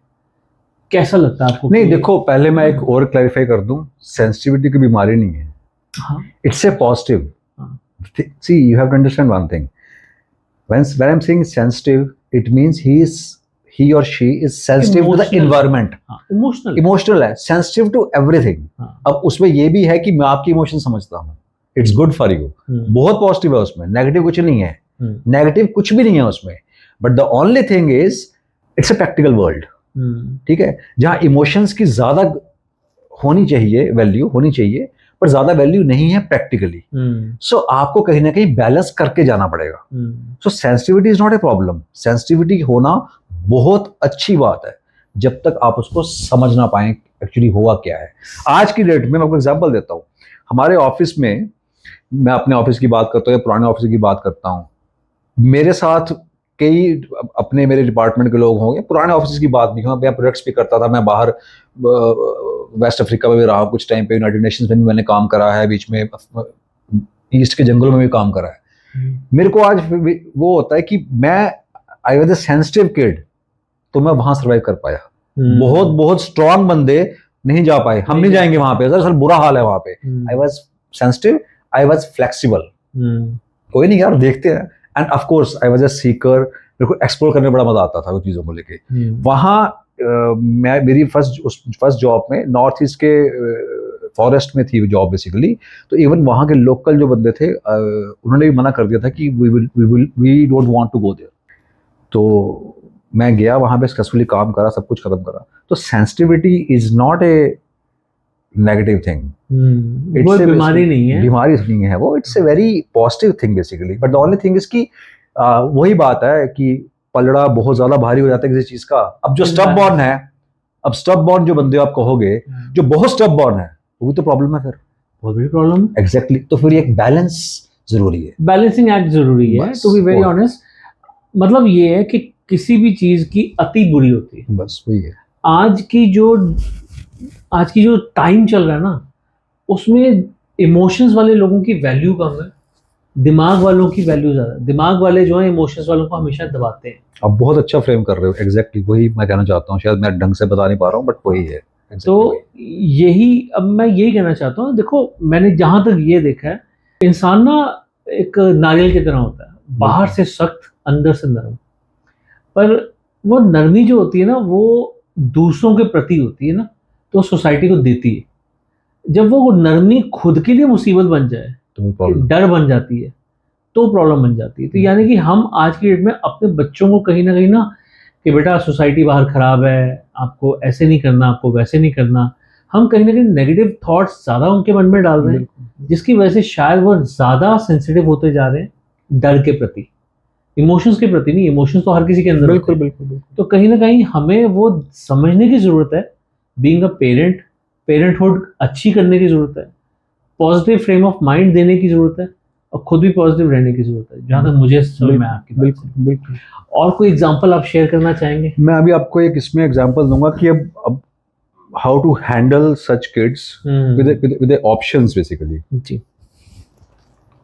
कैसा लगता है आपको? नहीं देखो, पहले मैं एक और क्लैरिफाई कर दूं, सेंसिटिविटी की बीमारी नहीं है, हाँ, इट्स ए पॉजिटिव। हाँ, See, you have to understand one thing. When I'm saying sensitive, it means he or she is sensitive to the Emotional. environment. Emotional. Emotional है, sensitive to everything. हाँ, अब उसमें ये भी है कि मैं आपकी इमोशन समझता हूँ, इट्स गुड फॉर यू, बहुत पॉजिटिव है उसमें, नेगेटिव कुछ नहीं है, नेगेटिव कुछ भी नहीं है उसमें, but the only thing is it's a practical world, ठीक है, जहाँ इमोशंस की ज्यादा होनी चाहिए, वैल्यू होनी चाहिए, पर ज्यादा वैल्यू नहीं है प्रैक्टिकली। सो आपको कहीं ना कहीं बैलेंस करके जाना पड़ेगा। So sensitivity is not a problem, sensitivity होना बहुत अच्छी बात है जब तक आप उसको समझ ना पाए एक्चुअली हुआ क्या है। आज की डेट में मैं आपको एग्जांपल देता हूँ, हमारे ऑफिस में, मैं अपने ऑफिस की बात करता हूँ या पुराने ऑफिस की बात करता हूँ, मेरे साथ कई अपने मेरे डिपार्टमेंट के लोग होंगे, पुराने ऑफिस की बात नहीं, मैं प्रोजेक्ट्स भी करता था, मैं बाहर वेस्ट अफ्रीका में भी रहा कुछ टाइम पे, यूनाइटेड नेशंस में भी मैंने काम करा है, बीच में ईस्ट के जंगलों में भी काम करा है। मेरे को आज वो होता है कि मैं I was a sensitive kid, तो मैं वहां सर्वाइव कर पाया। बहुत बहुत स्ट्रांग बंदे नहीं जा पाए, हम नहीं जाएंगे वहां पे, सर बुरा हाल है वहां पे। I was sensitive, I was flexible, कोई नहीं यार देखते हैं, end of course I was a Sikar, मेरे को एक्सप्लोर करने में बड़ा मजा आता था वो चीजों को लेके। वहाँ मैं मेरी फर्स्ट जॉब में नॉर्थ ईस्ट के फॉरेस्ट में थी जॉब बेसिकली, तो इवन वहाँ के लोकल जो बंदे थे उन्होंने भी मना कर दिया था कि we don't want to go there. तो मैं गया वहाँ पे, सक्सेसफुली काम करा, सब कुछ खत्म करा। तो sensitivity is not A negative thing, वो बीमारी नहीं है, बीमारी नहीं है वो, it's a very positive thing basically. But the only thing is कि वही बात है कि पलड़ा बहुत ज्यादा भारी हो जाता है किसी चीज का। अब जो स्टब बॉर्न है, अब स्टब बॉर्न जो बंदे आप कहोगे, जो बहुत स्टब बॉर्न है, वो तो प्रॉब्लम है, फिर बहुत बड़ी प्रॉब्लम। एग्जैक्टली, तो फिर एक बैलेंस जरूरी है, बैलेंसिंग एक्ट जरूरी है। टू बी वेरी ऑनेस्ट, मतलब ये है कि किसी भी चीज की अति बुरी होती है, बस वही है। आज की जो टाइम चल रहा है ना, उसमें इमोशंस वाले लोगों की वैल्यू कम है, दिमाग वालों की वैल्यू ज्यादा। दिमाग वाले जो है इमोशंस वालों को हमेशा दबाते हैं। आप बहुत अच्छा फ्रेम कर रहे हो, एग्जैक्टली वही मैं कहना चाहता हूँ, शायद मैं ढंग से बता नहीं पा रहा हूँ, बट वही है। तो यही, अब मैं यही कहना चाहता हूँ, देखो मैंने जहां तक ये देखा है, इंसान ना एक नारियल की तरह होता है, बाहर से सख्त, अंदर से नरम। पर वो नरमी जो होती है ना, वो दूसरों के प्रति होती है ना, तो सोसाइटी को देती है। जब वो नरमी खुद के लिए मुसीबत बन जाए, तो डर बन जाती है, तो प्रॉब्लम बन जाती है। तो यानी कि हम आज की डेट में अपने बच्चों को कहीं ना कि बेटा सोसाइटी बाहर खराब है, आपको ऐसे नहीं करना, आपको वैसे नहीं करना, हम कहीं ना कहीं नेगेटिव थॉट्स ज्यादा उनके मन में डाल रहे हैं, जिसकी वजह से शायद वो ज्यादा सेंसिटिव होते जा रहे हैं डर के प्रति, इमोशंस के प्रति नहीं। इमोशंस तो हर किसी के अंदर बिल्कुल होते हैं। बिल्कुल। तो कहीं ना कहीं हमें वो समझने की जरूरत है, बीइंग अ पेरेंट, पेरेंटहुड अच्छी करने की जरूरत है, पॉजिटिव फ्रेम ऑफ माइंड देने की जरूरत है, और खुद भी पॉजिटिव रहने की जरूरत है, जहां तक मुझे समझ में आपकी बात। बिल्कुल बिल्कुल। और कोई एग्जांपल आप शेयर करना चाहेंगे? मैं अभी आपको एक इसमें एग्जांपल दूंगा कि अब how to handle such kids with options basically. जी,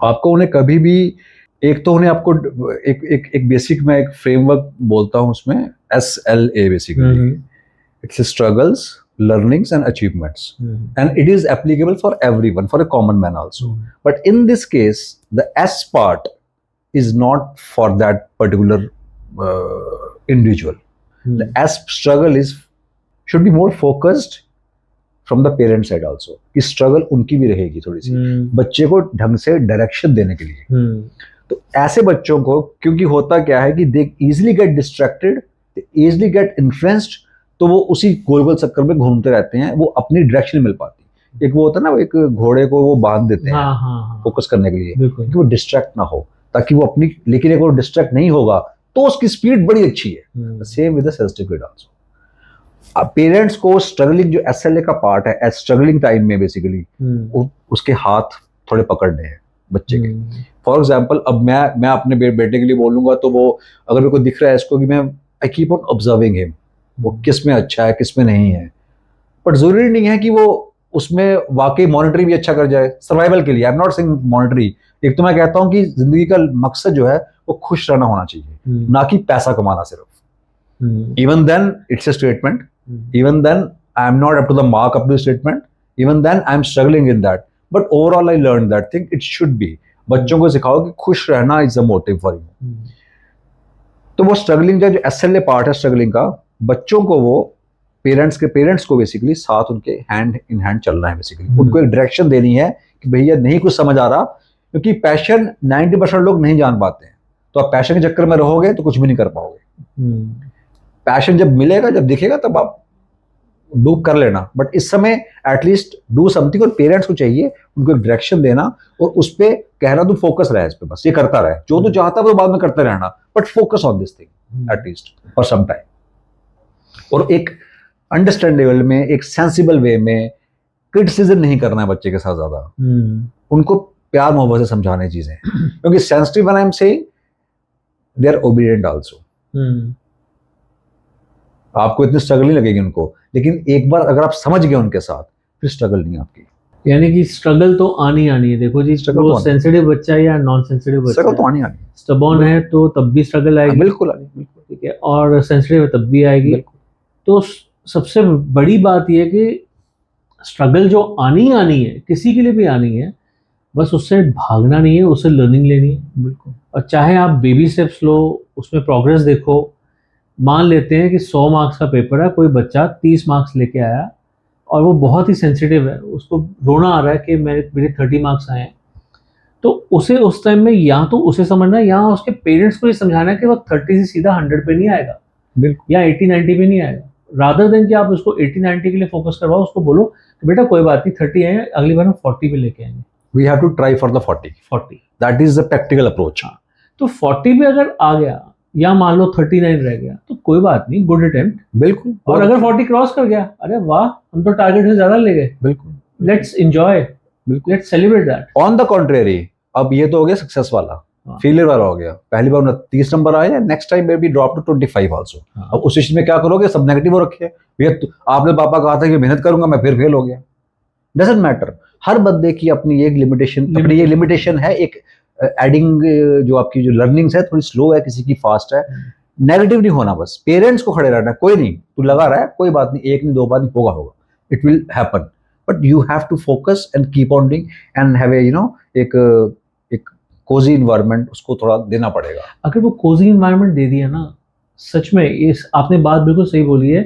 आपको उन्हें कभी भी, एक तो उन्हें आपको एक बेसिक, मैं एक फ्रेमवर्क बोलता हूँ उसमें, SLA basically, it's struggles, learnings and achievements, and it is applicable for everyone, for a common man also. But in this case, the S part is not for that particular individual. The S struggle should be more focused, from the parent side also, कि struggle उनकी भी रहेगी थोड़ी सी बच्चे को ढंग से direction देने के लिए। तो ऐसे बच्चों को, क्योंकि होता क्या है कि दे easily get distracted, easily get influenced, तो वो उसी गोल गोल चक्कर में घूमते रहते हैं, वो अपनी डायरेक्शन मिल पाती। एक वो होता है ना, वो एक घोड़े को वो बांध देते हैं फोकस करने के लिए कि वो डिस्ट्रैक्ट ना हो, ताकि वो अपनी, लेकिन एक वो डिस्ट्रैक्ट नहीं होगा तो उसकी स्पीड बड़ी अच्छी है। Same with the sensitive kid also. Parents को स्ट्रगलिंग, जो एसएलए का पार्ट है, स्ट्रगलिंग टाइम में बेसिकली उसके हाथ थोड़े पकड़ने हैं बच्चे के। फॉर एग्जाम्पल, अब मैं अपने बेटे के लिए बोलूंगा तो वो, अगर मेरे को दिख रहा है इसको कि मैं आई कीप ऑन ऑब्जर्विंग हिम, वो किस में अच्छा है किस में नहीं है, बट जरूरी नहीं है कि वो उसमें वाकई मॉनिटरी भी अच्छा कर जाए सर्वाइवल के लिए। I am not saying monetary, एक तो मैं कहता हूँ कि जिंदगी का मकसद जो है वो खुश रहना होना चाहिए, ना कि पैसा कमाना सिर्फ। Even then it's a statement, even then I am not up to the mark of the statement, even then I am struggling in that, but overall I learned that thing it should be। बच्चों को सिखाओ कि खुश रहना is a motive for you। तो वो struggling का जो एसएलए पार्ट है स्ट्रगलिंग का, बच्चों को वो पेरेंट्स को बेसिकली साथ उनके हैंड इन हैंड चलना है बेसिकली। उनको एक डायरेक्शन देनी है कि भैया नहीं कुछ समझ आ रहा, क्योंकि पैशन 90% लोग नहीं जान पाते हैं, तो आप पैशन के चक्कर में रहोगे तो कुछ भी नहीं कर पाओगे। पैशन जब मिलेगा, जब दिखेगा, तब आप डू कर लेना, बट इस समय एटलीस्ट डू समथिंग। और पेरेंट्स को चाहिए उनको एक डायरेक्शन देना और उस पे कहना तू फोकस रहे इस पे, बस ये करता रहे, जो तू चाहता है वो बाद में करते रहना, but focus on this thing at least for some time. और एक अंडरस्टैंडेबल में, एक सेंसिबल वे में क्रिटिसिज्म नहीं करना है बच्चे के साथ ज्यादा, उनको प्यार मोहब्बत से समझाने चीजें, क्योंकि sensitive when I am saying they are obedient also. आपको इतनी स्ट्रगल नहीं लगेगी उनको, लेकिन एक बार अगर आप समझ गए उनके साथ, फिर स्ट्रगल नहीं आपकी। यानी कि स्ट्रगल तो आनी है। देखो जी, वो सेंसिटिव बच्चा है या नॉन सेंसिटिव बच्चा, स्ट्रगल तो आनी। स्टबॉर्न है तो तब भी स्ट्रगल आएगी, बिल्कुल ठीक है, और सेंसिटिव है तब भी आएगी। तो सबसे बड़ी बात यह है कि स्ट्रगल जो आनी है, किसी के लिए भी आनी है, बस उससे भागना नहीं है, उससे लर्निंग लेनी है। बिल्कुल। और चाहे आप बेबी स्टेप्स लो, उसमें प्रोग्रेस देखो। मान लेते हैं कि 100 मार्क्स का पेपर है, कोई बच्चा 30 मार्क्स लेके आया और वो बहुत ही सेंसिटिव है, उसको रोना आ रहा है कि मेरे 30 मार्क्स आए हैं, तो उसे उस टाइम में या तो उसे समझना है या उसके पेरेंट्स को ये समझाना है कि वो 30 से सीधा 100 पे नहीं आएगा, बिल्कुल, या 80-90 पे नहीं आएगा। रादर देन कि आप उसको 80-90 के लिए फोकस करवाओ, उसको बोलो कि बेटा कोई बात नहीं, 30 आए, अगली बार हम 40 पे लेके आएंगे। We have to try for the 40। That is the practical approach. तो 40 पे अगर आ गया, या मान लो 39 रह गया, तो कोई बात नहीं, गुड अटेम्प्ट, बिल्कुल। और अगर 40 क्रॉस कर गया, अरे वाह, हम तो टारगेट से ज्यादा ले गए, बिल्कुल, let's enjoy, let's celebrate that. On the contrary, अब ये तो हो गया सक्सेस वाला, फेलियर वाला हो गया। पहली बार 30 नंबर आया, next time maybe drop to 25 also. अब उस चीज में क्या करोगे, सब नेगेटिव हो रखे, भैया आपने पापा कहा था कि मेहनत करूंगा, मैं फिर फेल हो गया। डजंट मैटर, हर बंदे की अपनी एक लिमिटेशन है। एक एडिंग जो आपकी जो लर्निंग्स है थोड़ी स्लो है, किसी की फास्ट है, नेगेटिव नहीं होना, बस पेरेंट्स को खड़े रहना, कोई नहीं, तू लगा रहा है, कोई बात नहीं, एक नहीं दो बार नहीं, होगा, it will happen, but you have to focus and keep on doing and have एक कोजी इन्वायरमेंट उसको थोड़ा देना पड़ेगा। अगर वो कोजी इन्वायरमेंट दे दिया ना, सच में, इस आपने बात बिल्कुल सही बोली है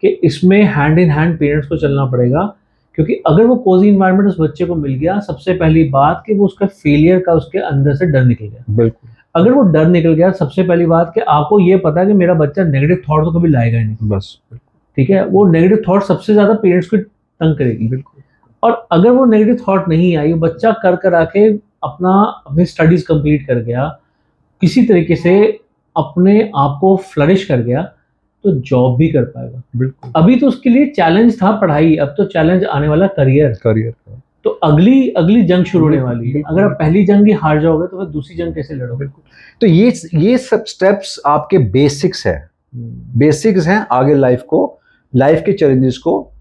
कि इसमें हैंड इन हैंड पेरेंट्स को चलना पड़ेगा, क्योंकि अगर वो कोजी इन्वायरमेंट उस बच्चे को मिल गया, सबसे पहली बात कि वो उसका फेलियर का उसके अंदर से डर निकल गया। बिल्कुल। अगर वो डर निकल गया, सबसे पहली बात कि आपको ये पता है कि मेरा बच्चा नेगेटिव थॉट तो कभी लाएगा ही नहीं, बस, ठीक है, वो नेगेटिव थॉट सबसे ज्यादा पेरेंट्स को तंग करेगी। बिल्कुल। और अगर वो नेगेटिव थॉट नहीं आई, बच्चा कर आके अपनी स्टडीज कंप्लीट कर गया, किसी तरीके से अपने आप को फ्लरिश कर गया, तो जॉब भी कर पाएगा। बिल्कुल। अभी तो उसके लिए चैलेंज था पढ़ाई, अब तो चैलेंज आने वाला करियर। तो अगली जंग शुरू होने वाली है। अगर आप पहली जंग ही हार जाओगे तो फिर दूसरी जंग कैसे लड़ोगे? तो ये सब स्टेप्स आपके बेसिक्स हैं आगे लाइफ के चैलेंजेस को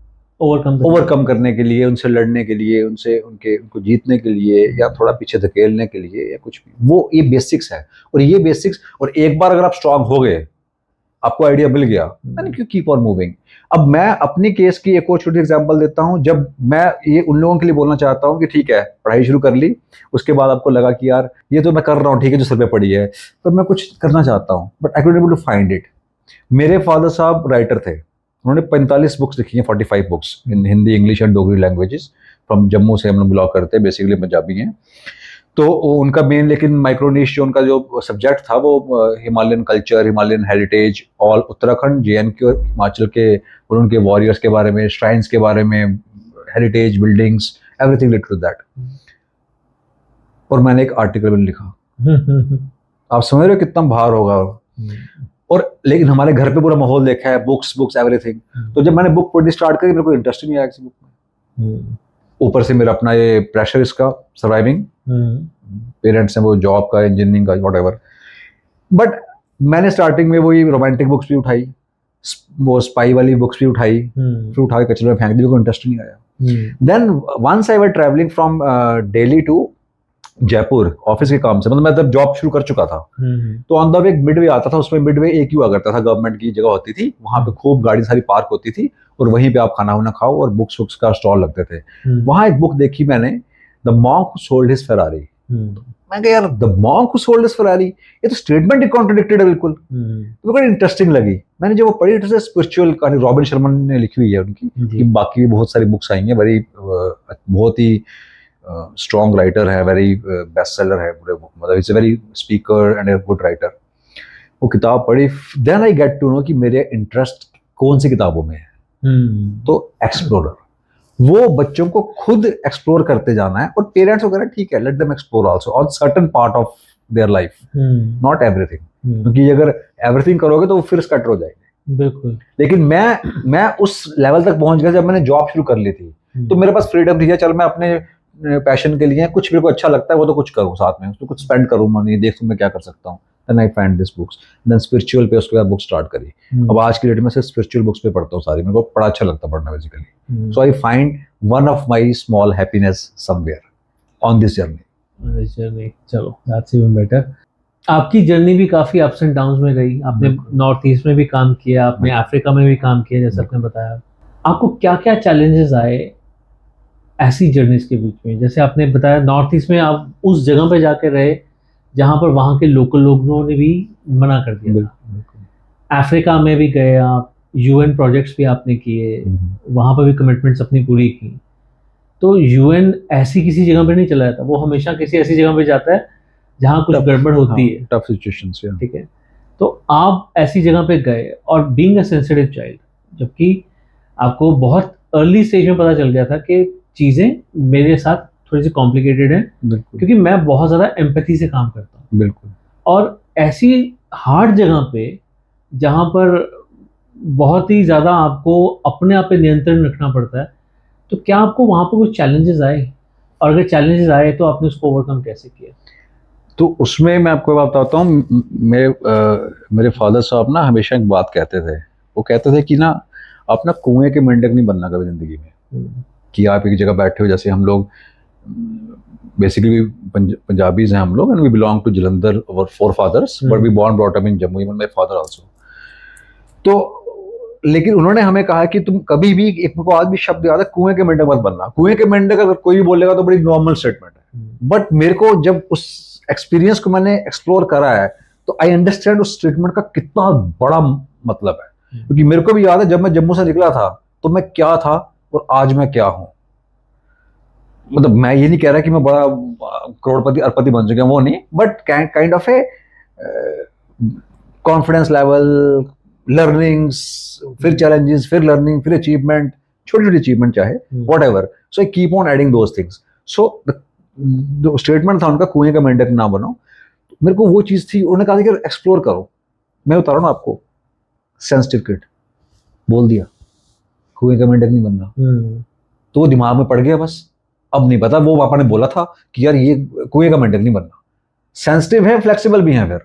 ओवरकम करने के लिए, उनसे लड़ने के लिए, उनको जीतने के लिए, या थोड़ा पीछे धकेलने के लिए, या कुछ भी, वो ये बेसिक्स है। और एक बार अगर आप स्ट्रांग हो गए, आपको आइडिया मिल गया, then you keep on moving. अब मैं अपनी केस की एक और छोटी एग्जांपल देता हूं। जब मैं ये उन लोगों के लिए बोलना चाहता हूं कि ठीक है, पढ़ाई शुरू कर ली, उसके बाद आपको लगा कि यार ये तो मैं कर रहा हूँ, ठीक है, जो सर पे पड़ी है, पर मैं कुछ करना चाहता हूँ, but I couldn't able to find it. मेरे फादर साहब राइटर थे, उन्होंने 45 बुक्स लिखी हैं, 45 books in Hindi, English and Dogri languages. From Jammu से हम लोग बिलोंग करते हैं, बेसिकली पंजाबी हैं। तो उनका मेन, लेकिन माइक्रोनिश जो उनका जो सब्जेक्ट था वो Himalayan culture, Himalayan heritage, all Uttarakhand, JNK और हिमाचल के, और उनके वॉरियर्स के बारे में, श्राइन्स के बारे में, heritage, buildings, everything related to that. और मैंने एक आर्टिकल में लिखा। आप समझ रहे हो कितना भार होगा। और लेकिन हमारे घर पे पूरा माहौल देखा है, बुक्स बुक्स एवरीथिंग। तो जब मैंने बुक पढ़नी स्टार्ट करी, मेरे को इंटरेस्ट ही नहीं आया किसी बुक में। ऊपर से मेरा अपना ये प्रेशर इसका, सर्वाइविंग, पेरेंट्स हैं वो, जॉब का, इंजीनियरिंग का, व्हाटएवर। बट मैंने स्टार्टिंग में वही रोमांटिक बुक्स भी उठाई, वो स्पाई वाली बुक्स भी उठाई, फिर उठा के कचरे में फेंक दी, को इंटरेस्ट नहीं आया। Then once I were travelling from Delhi to Jaipur office के काम से, मतलब मैं तब जॉब शुरू कर चुका था। तो ऑन द वे मिडवे आता था, उसमें मिडवे एक ही हुआ करता था, गवर्नमेंट की जगह होती थी, वहां पे खूब गाड़ी सारी पार्क होती थी, और वहीं पे आप खाना वाना खाओ, और बुक्स बुक्स का स्टॉल लगते थे। वहां एक बुक देखी मैंने, the monk who sold his Ferrari. मैं कहा यार, the monk who sold his Ferrari, ये तो स्टेटमेंट ही कॉन्ट्रडिक्टेड है बिल्कुल। तो बड़ी इंटरेस्टिंग लगी। मैंने जब वो पढ़ी, इट इज स्पिरिचुअल कहानी, रॉबिन शर्मा ने लिखी हुई है उनकी, कि बाकी भी बहुत सारी बुक्स आई हैं, बहुत ही स्ट्रॉन्ग राइटर है, वेरी बेस्ट सेलर है, मतलब it's a very speaker and a good writer. वो किताब पढ़ी, then I get to know कि मेरे इंटरेस्ट कौन सी किताबों में है। तो एक्सप्लोरर, वो बच्चों को खुद एक्सप्लोर करते जाना है, और पेरेंट्स वगैरह ठीक है, let them explore also on certain part of their life, not everything. क्योंकि अगर एवरीथिंग करोगे तो वो फिर स्कैटर हो जाएंगे। बिल्कुल। लेकिन मैं उस लेवल तक पहुंच गया जब मैंने जॉब शुरू कर ली थी, तो मेरे पास फ्रीडम थी, चल मैं अपने पैशन के लिए कुछ मेरे को अच्छा लगता है वो तो कुछ करूँ, साथ में उसको कुछ स्पेंड करूँ मनी, देखूँ मैं क्या कर सकता हूँ। Then I find this books, then spiritual पे उसके बाद बुक स्टार्ट करी। अब आज की डेट में सिर्फ स्पिरिचुअल बुक्स पे पढ़ता हूँ सारी, मेरे को बड़ा अच्छा लगता है पढ़ना basically. So I find one of my small happiness somewhere on this journey. चलो, दैट्स इवन बेटर। आपकी जर्नी भी काफी अप्स एंड डाउन्स में रही। आपने नॉर्थ ईस्ट में भी काम किया, आपने अफ्रीका में भी काम किया, जैसा आपने बताया। आपको क्या क्या चैलेंजेस आए ऐसी जर्नीज के बीच में? जैसे आपने बताया नॉर्थ ईस्ट में आप उस जगह पे जाके रहे जहां पर वहां के लोकल लोगों ने भी मना कर दिया था। अफ्रीका में भी गए आप, UN प्रोजेक्ट्स भी आपने किए, वहां पर भी कमिटमेंट्स अपनी पूरी की। तो UN ऐसी किसी जगह पे नहीं चला जाता, वो हमेशा किसी ऐसी जगह पे जाता है जहाँ कुछ गड़बड़ होती है, टफ सिचुएशंस, ठीक है। तो आप ऐसी जगह पे गए, और बीइंग अ सेंसिटिव चाइल्ड, जबकि आपको बहुत अर्ली स्टेज में पता चल गया था कि चीज़ें मेरे साथ थोड़ी सी कॉम्प्लिकेटेड है, क्योंकि मैं बहुत ज़्यादा एम्पैथी से काम करता हूँ। बिल्कुल। और ऐसी हार्ड जगह पे जहाँ पर बहुत ही ज़्यादा आपको अपने आप पे नियंत्रण रखना पड़ता है, तो क्या आपको वहाँ पर कुछ चैलेंजेस आए? और अगर चैलेंजेस आए तो आपने उसको ओवरकम कैसे किया? तो उसमें मैं आपको बताता हूँ, मेरे फादर साहब ना हमेशा एक बात कहते थे। वो कहते थे कि ना, आप ना कुएं के मेंढक नहीं बनना कभी जिंदगी में। कि आप एक जगह बैठे हो, जैसे हम लोग बेसिकली पंजाबीज हैं हम लोग, and we belong to Jalandhar, our forefathers, but we born brought up in Jammu, even my father also. तो लेकिन उन्होंने हमें कहा कि तुम कभी भी, एक को आज भी शब्द याद है, कुएं के मेंढक मत बनना। कुएं के मेंढक अगर कोई भी बोलेगा तो बड़ी नॉर्मल स्टेटमेंट है, बट मेरे को जब उस एक्सपीरियंस को मैंने एक्सप्लोर करा है, तो आई अंडरस्टैंड उस स्टेटमेंट का कितना बड़ा मतलब है। क्योंकि मेरे को भी याद है, जब मैं जम्मू से निकला था तो मैं क्या था और आज मैं क्या हूं। मतलब मैं ये नहीं कह रहा कि मैं बड़ा करोड़पति अरबपति बन चुका हूं, वो नहीं, but kind of a confidence level, learnings, फिर चैलेंजेस, फिर लर्निंग, फिर अचीवमेंट, छोटी छोटी अचीवमेंट चाहे whatever. So I keep on adding those things. So जो स्टेटमेंट था उनका, कुएं का मेंढक ना बनो, मेरे को वो चीज थी। उन्होंने कहा था कि एक्सप्लोर करो। मैं बता रहा हूँ ना आपको, सेंसिटिव किड बोल दिया कुएं का मेंढक नहीं बनना, तो वो दिमाग में पड़ गया बस। अब नहीं पता, वो पापा ने बोला था कि यार ये कुएं का मेंढक नहीं बनना। सेंसिटिव है, फ्लेक्सिबल भी है, फिर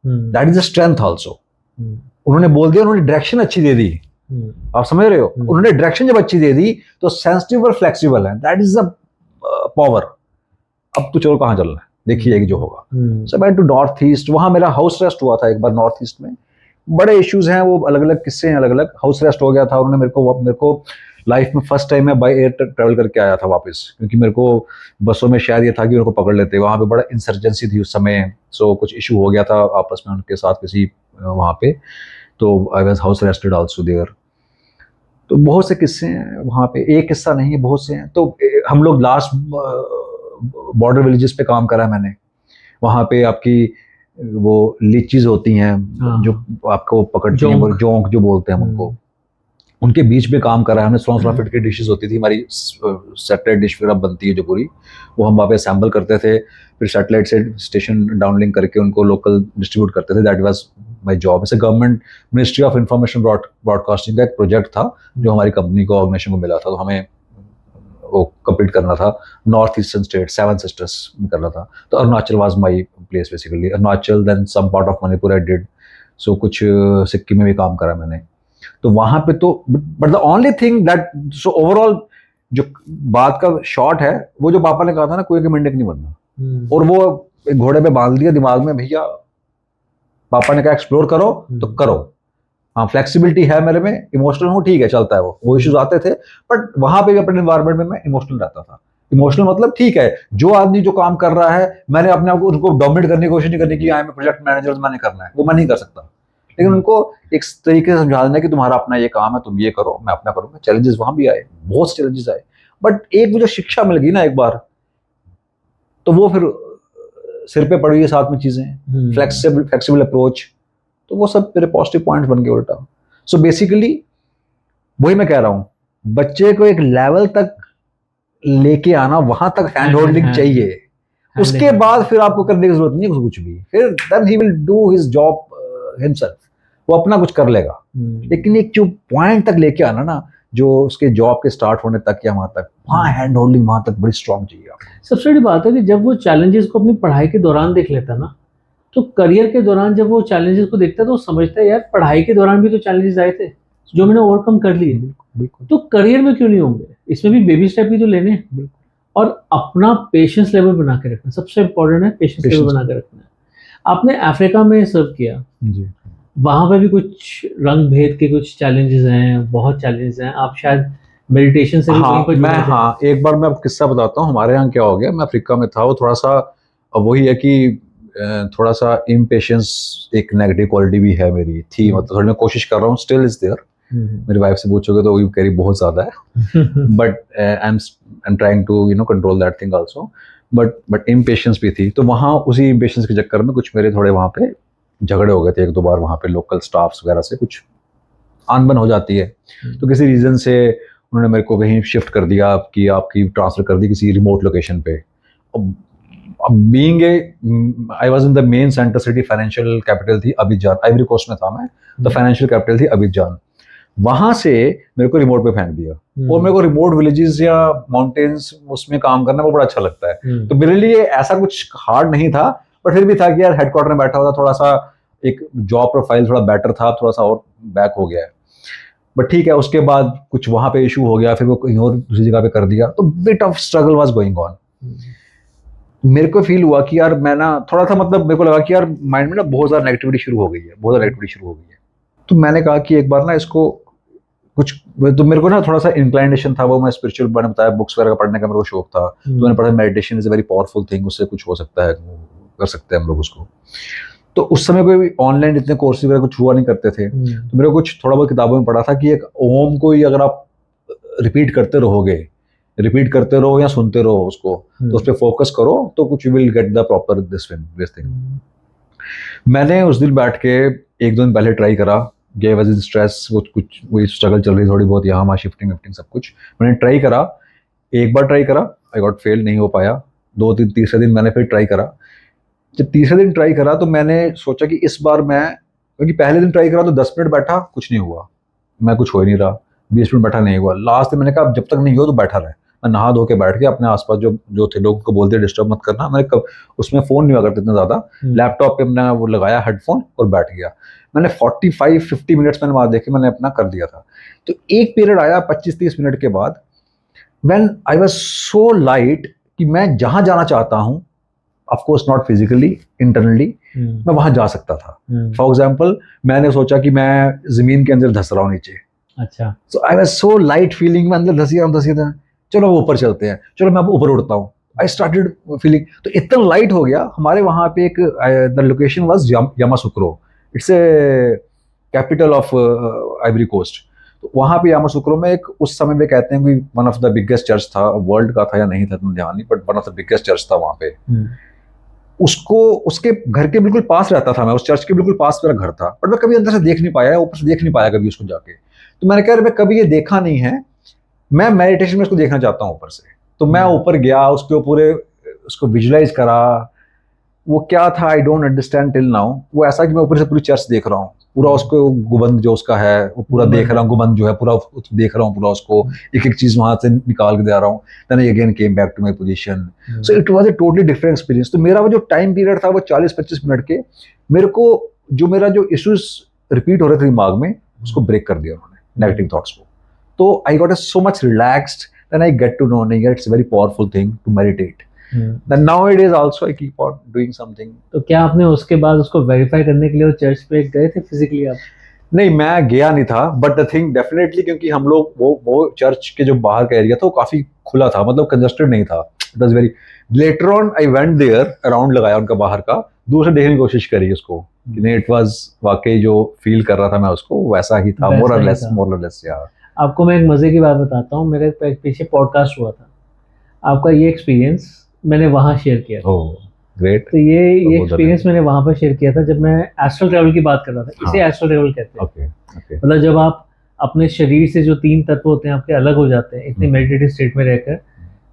that is a strength also. उन्होंने बोल दिया, उन्होंने डायरेक्शन अच्छी दे दी। आप समझ रहे हो? उन्होंने डायरेक्शन जब अच्छी दे दी तो सेंसिटिव और फ्लेक्सिबल है, दैट इज अ पावर। अब तो चलो कहाँ चलना है, देखिए जो होगा। सो मैं टू नॉर्थ ईस्ट, वहां मेरा हाउस रेस्ट हुआ था एक बार नॉर्थ ईस्ट में। बड़े इश्यूज हैं, वो अलग अलग किस्से हैं, अलग अलग। हाउस रेस्ट हो गया था, उन्होंने मेरे को लाइफ में फर्स्ट टाइम मैं बाय एयर ट्रैवल करके आया था वापस, क्योंकि मेरे को बसों में शायद ये था कि उनको पकड़ लेते। वहाँ पे बड़ा इंसर्जेंसी थी उस समय, सो कुछ इशू हो गया था आपस में उनके साथ किसी वहाँ पे, तो I was house arrested also there. तो बहुत से किस्से हैं वहाँ पे, एक किस्सा नहीं है, बहुत से हैं। तो हम लोग लास्ट बॉर्डर विलेजेस पे काम करा है मैंने। वहाँ पे आपकी वो लीचीज होती हैं जो आपको पकड़ती हैं, वो जोंक जो बोलते हैं हम उनको, उनके बीच में काम करा है हमने। 16 फीट की डिशेस होती थी हमारी, सैटेलाइट डिश वगैरह बनती है जो पूरी, वो हम वहाँ पे असेंबल करते थे, फिर सैटेलाइट से स्टेशन डाउनलिंक करके उनको लोकल डिस्ट्रीब्यूट करते थे। That was my job. इसे government ministry of information broadcasting का एक प्रोजेक्ट था जो हमारी कंपनी को, ऑर्गेनाइजेशन को मिला था, तो हमें वो कंप्लीट करना था। नॉर्थ ईस्टर्न स्टेट 7 सिस्टर्स में करना था। तो Arunachal was my place basically, Arunachal, then some part of Manipur I did. So कुछ सिक्किम में भी काम करा मैंने। तो वहां पे तो but the only thing that, so overall जो बात का शॉर्ट है, वो जो पापा ने कहा था ना, कोई मेंढक नहीं बनना, और वो एक घोड़े पे बांध दिया दिमाग में, भैया पापा ने कहा एक्सप्लोर करो तो करो। हाँ, फ्लेक्सिबिलिटी है मेरे में, इमोशनल हूँ, ठीक है, चलता है, वो इश्यूज आते थे, बट वहां पे भी अपने एनवायरमेंट में मैं इमोशनल रहता था। इमोशनल मतलब ठीक है, जो आदमी जो काम कर रहा है, मैंने अपने आप को उनको डोमिनेट करने की कोशिश नहीं करनी कि आई एम प्रोजेक्ट मैनेजर, मैंने करना है, वो मैं नहीं कर सकता। लेकिन उनको एक तरीके से समझा देना कि तुम्हारा अपना ये काम है, तुम ये करो, मैं अपना करूंगा। चैलेंजेस वहां भी आए, बहुत से चैलेंजेस आए, बट एक मुझे शिक्षा मिल गई ना एक बार, तो वो फिर सिर पे पड़ी है साथ में चीजें, फ्लेक्सिबल अप्रोच, तो वो सब मेरे पॉजिटिव पॉइंट्स बन गए उल्टा। सो बेसिकली वही मैं कह रहा हूँ, बच्चे को एक लेवल तक लेके आना, वहां तक हैंड होल्डिंग चाहिए, उसके बाद फिर आपको करने की जरूरत नहीं है कुछ भी, फिर then he will do his job himself, वो अपना कुछ कर लेगा। लेकिन एक जो पॉइंट तक लेके आना ना, जो उसके जॉब के स्टार्ट होने तक या वहां तक, वहां हैंड होल्डिंग वहां तक बड़ी स्ट्रांग चाहिए आपको। सबसे बड़ी बात है कि जब वो चैलेंजेस को अपनी पढ़ाई के दौरान देख लेता ना, तो करियर के दौरान जब वो चैलेंजेस को देखता है तो वो समझता है यार पढ़ाई के दौरान भी तो चैलेंजेस आए थे जो मैंने ओवरकम कर लिए, तो करियर में क्यों नहीं होंगे, इसमें भी बेबी स्टेप भी तो लेने हैं। और अपना पेशेंस लेवल बना के रखना सबसे इम्पोर्टेंट है, पेशेंस लेवल बना के रखना है। आपने अफ्रीका में सर्व किया जी, वहां पे भी कुछ रंग भेद के कुछ चैलेंजेस हैं, बहुत चैलेंजेस हैं, आप शायद मेडिटेशन से भी हाँ, एक बार मैं आपको किस्सा बताता हूँ। हमारे यहाँ क्या हो गया, मैं अफ्रीका में था, वो थोड़ा सा वही है कि थोड़ा सा इम्पेशेंस एक नेगेटिव क्वालिटी भी है मेरी थी, मतलब थोड़ी मैं कोशिश कर रहा हूँ, स्टिल इज देयर। मेरी वाइफ से पूछोगे तो वो कह रही बहुत ज्यादा है, but I am trying to control that thing also, but impatience भी थी। तो वहाँ उसी इम्पेशेंस के चक्कर में कुछ मेरे थोड़े वहाँ पे झगड़े हो गए थे 1-2 बार, वहाँ पे लोकल स्टाफ्स वगैरह से कुछ अनबन हो जाती है। तो किसी रीजन से उन्होंने मेरे को कहीं शिफ्ट कर दिया, कि आपकी ट्रांसफर कर दी किसी रिमोट लोकेशन पे। Being I was in the main centre city, financial capital थी अबिजान, आइवरी कोस्ट में था मैं, तो फाइनेंशियल कैपिटल थी अबिजान। वहां से मेरे को रिमोट पे फेंक दिया, और मेरे को रिमोट विलेजेस या माउंटेन्स उसमें काम करना वो बड़ा अच्छा लगता है। तो मेरे लिए ऐसा कुछ हार्ड नहीं था, बट फिर भी था कि यार हेडक्वार्टर में बैठा हुआ था, थोड़ा सा एक जॉब प्रोफाइल थोड़ा बेटर था, थोड़ा सा और बैक हो गया है। बट ठीक है, उसके बाद कुछ वहां पे इशू हो गया, फिर वो कहीं और दूसरी जगह पे कर दिया, तो bit of struggle was going on. मेरे को फील हुआ कि यार मैं ना थोड़ा सा, मतलब मेरे को लगा कि यार माइंड में ना बहुत ज़्यादा नेगेटिविटी शुरू हो गई है, बहुत ज़्यादा नेगेटिविटी शुरू हो गई है। तो मैंने कहा कि एक बार ना इसको कुछ, तो मेरे को ना थोड़ा सा इंक्लाइनेशन था, वो मैं स्पिरिचुअल, मैंने बताया बुक्स वगैरह पढ़ने का मेरे को शौक था, तो मैंने पढ़ा meditation is a very powerful thing, उससे कुछ हो सकता है, कर सकते हैं हम लोग उसको। तो उस समय कोई ऑनलाइन इतने कोर्सेज वगैरह कुछ हुआ नहीं करते थे, तो मेरे को कुछ थोड़ा बहुत किताबों में पढ़ा था कि एक ओम को ही अगर आप रिपीट करते रहो या सुनते रहो उसको, तो उस पर फोकस करो, तो कुछ you will get the proper this thing. मैंने उस दिन बैठ के 1-2 दिन पहले ट्राई करा, गए वजह स्ट्रेस, कुछ वही स्ट्रगल चल रही थोड़ी बहुत, यहाँ वहाँ शिफ्टिंग सब कुछ मैंने ट्राई करा। एक बार ट्राई करा, आई गॉट फेल, नहीं हो पाया। 2-3 तीसरे दिन मैंने फिर ट्राई करा। जब तीसरे दिन ट्राई करा तो मैंने सोचा कि इस बार मैं, क्योंकि पहले दिन ट्राई करा तो 10 मिनट बैठा, कुछ नहीं हुआ, मैं कुछ हो ही नहीं रहा, 20 मिनट बैठा, नहीं हुआ। लास्ट में मैंने कहा जब तक नहीं हो तो बैठा रहे। मैं नहा धो के बैठ के अपने आसपास जो थे लोग को बोलते डिस्टर्ब मत करना, मैंने कब उसमें फ़ोन नहीं हुआ करते इतना ज़्यादा, लैपटॉप पे मैंने वो लगाया हेडफोन और बैठ गया। मैंने 45-50 मिनट्स मैंने वहाँ देखे, मैंने अपना कर दिया था। तो एक पीरियड आया 25-30 मिनट के बाद, when I was so light कि मैं जहाँ जाना चाहता हूँ, of course not physically, internally, मैं वहां जा सकता था। फॉर एग्जाम्पल, मैंने सोचा कि मैं जमीन के अंदर धंस रहा हूँ नीचे, अच्छा, so I was so light feeling, मैं अंदर धंस गया, चलो वो ऊपर चलते हैं, चलो मैं ऊपर उड़ता हूँ, आई स्टार्टेड फीलिंग, तो इतना लाइट हो गया। हमारे वहाँ पे एक, the location was Yamoussoukro, it's a capital of Ivory Coast. तो वहाँ पे यामासुक्रो में एक उस समय पे कहते हैं कि one of the biggest church था, वर्ल्ड का था या नहीं था तो ध्यान नहीं, but one of the biggest church था वहाँ पे। उसको उसके घर के बिल्कुल पास रहता था मैं, उस चर्च के बिल्कुल पास मेरा घर था, बट मैं कभी अंदर से देख नहीं पाया, ऊपर से देख नहीं पाया कभी उसको जाके। तो मैंने कहा मैं कभी ये देखा नहीं है, मैं मेडिटेशन में उसको देखना चाहता हूँ ऊपर से। तो मैं ऊपर गया, उसके पूरे उसको विजुलाइज करा, वो क्या था आई डोंट अंडरस्टैंड टिल नाउ। वो ऐसा कि मैं ऊपर से पूरी चर्च देख रहा हूँ, पूरा उसको गुबंद जो उसका है वो पूरा देख रहा हूँ, गुबंद जो है पूरा देख रहा हूँ, पूरा उसको एक एक चीज वहां से निकाल के दे रहा हूँ। Then I again came back to my position. So it was a totally different experience. तो मेरा वो जो टाइम पीरियड था वो 40-25 मिनट के, मेरे को जो मेरा जो इश्यूज रिपीट हो रहे थे दिमाग में उसको ब्रेक कर दिया उन्होंने, नेगेटिव थॉट्स को। तो I got so much relaxed, then I get to know नहीं यार it's a very powerful thing to meditate. Then nowadays also I keep on doing something. तो क्या आपने उसके बाद उसको वेरीफाई करने के लिए वो चर्च पे गए थे फिजिकली आप? नहीं, मैं गया नहीं था, बट द थिंग डेफिनेटली, क्योंकि हम लोग वो चर्च के जो बाहर का एरिया था वो काफी खुला था, मतलब कंजस्टेड नहीं था। It was very, later on I went there, around लगाया उनका बाहर का, दूर से देखने की कोशिश करी उसको कि नहीं, इट वाज वाकई जो फील कर रहा था मैं उसको वैसा ही था, मोर और लेस यार। आपको मैं एक मजे की बात बताता हूँ, मेरे पीछे पॉडकास्ट हुआ था, आपका ये एक्सपीरियंस मैंने वहाँ शेयर किया था। ग्रेट। तो ये एक्सपीरियंस मैंने वहाँ पर शेयर किया था जब मैं एस्ट्रल ट्रैवल की बात कर रहा था। इसे एस्ट्रल ट्रैवल कहते हैं। मतलब जब आप अपने शरीर से जो 3 तत्व होते हैं आपके अलग हो जाते हैं इतने मेडिटेटिव स्टेट में रहकर,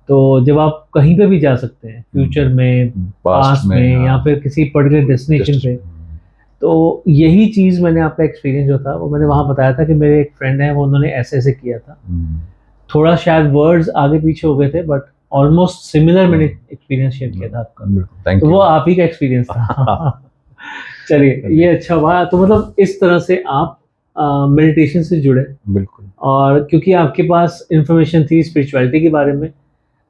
तो जब आप कहीं पे भी जा सकते हैं, फ्यूचर में, पास्ट में, या फिर किसी पर्टिकुलर डेस्टिनेशन पे। तो यही चीज़ मैंने आपका एक्सपीरियंस जो था वो मैंने वहाँ बताया था कि मेरे एक फ्रेंड है वो उन्होंने ऐसे ऐसे किया था। थोड़ा शायद वर्ड्स आगे पीछे हो गए थे, बट ऑलमोस्ट सिमिलर मैंने एक्सपीरियंस शेयर किया था आपका। तो वो आप ही का एक्सपीरियंस था। चलिए, ये अच्छा हुआ। तो मतलब इस तरह से आप मेडिटेशन से जुड़े। बिल्कुल। और क्योंकि आपके पास इंफॉर्मेशन थी स्पिरिचुअलिटी के बारे में,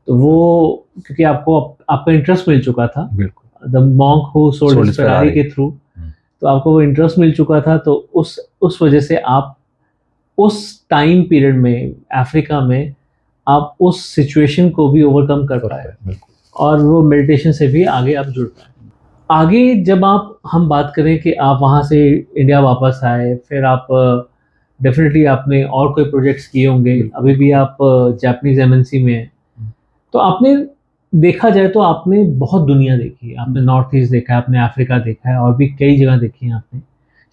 तो वो क्योंकि आपको आपका इंटरेस्ट मिल चुका था, बिल्कुल, the monk who sold his Ferrari के थ्रू, तो आपको वो इंटरेस्ट मिल चुका था। तो उस वजह से आप उस टाइम पीरियड में अफ्रीका में आप उस सिचुएशन को भी ओवरकम कर पाए और वो मेडिटेशन से भी आगे आप जुड़ पाए। आगे जब हम बात करें कि आप वहाँ से इंडिया वापस आए, फिर आप डेफिनेटली आपने और कोई प्रोजेक्ट्स किए होंगे, अभी भी आप जापानीज एमएनसी में हैं। तो आपने देखा जाए तो आपने बहुत दुनिया देखी है, आपने नॉर्थ ईस्ट देखा है, आपने अफ्रीका देखा है और भी कई जगह देखी है आपने।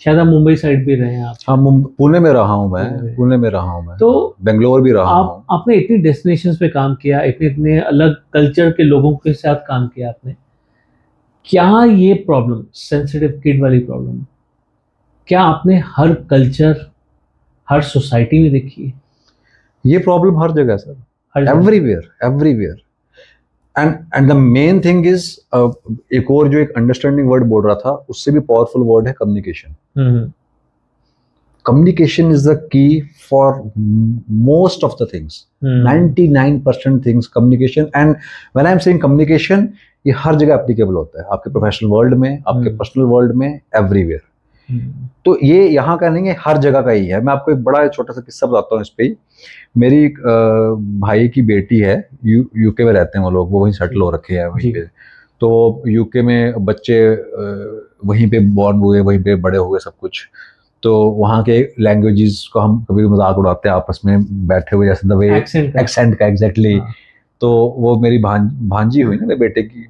शायद आप मुंबई साइड भी रहे हैं आप। हाँ, पुणे में रहा हूँ मैं, पुणे में रहा हूँ मैं, तो बेंगलोर भी रहा हूँ। आपने इतनी डेस्टिनेशंस पे काम किया, इतने अलग कल्चर के लोगों के साथ काम किया आपने। क्या ये प्रॉब्लम, सेंसिटिव किड वाली प्रॉब्लम, क्या आपने हर कल्चर, हर सोसाइटी में देखी है? ये प्रॉब्लम हर जगह sir, everywhere. And the main thing is, एक और जो एक अंडरस्टैंडिंग वर्ड बोल रहा था, उससे भी पावरफुल वर्ड है communication. Communication is the key for most of the things. 99% things communication. And when I'm saying communication, ये हर जगह applicable होता है, आपके प्रोफेशनल वर्ल्ड में, आपके पर्सनल वर्ल्ड में, एवरीवेयर। तो ये यहाँ का नहीं है, हर जगह का ही है। मैं आपको एक बड़ा छोटा सा किस्सा बताता हूँ इस पे। मेरी भाई की बेटी है, यूके में रहते हैं वो लोग, वो वहीं सेटल हो रखे हैं वहीं पे। तो यूके में बच्चे वहीं पे बॉर्न हुए, वहीं पे बड़े हुए सब कुछ। तो वहाँ के लैंग्वेजेस को हम कभी मजाक उड़ाते हैं आपस में बैठे हुए, जैसे दबे एक्सेंट का एग्जैक्टली। तो वो मेरी भांजी हुई ना, मेरे बेटे की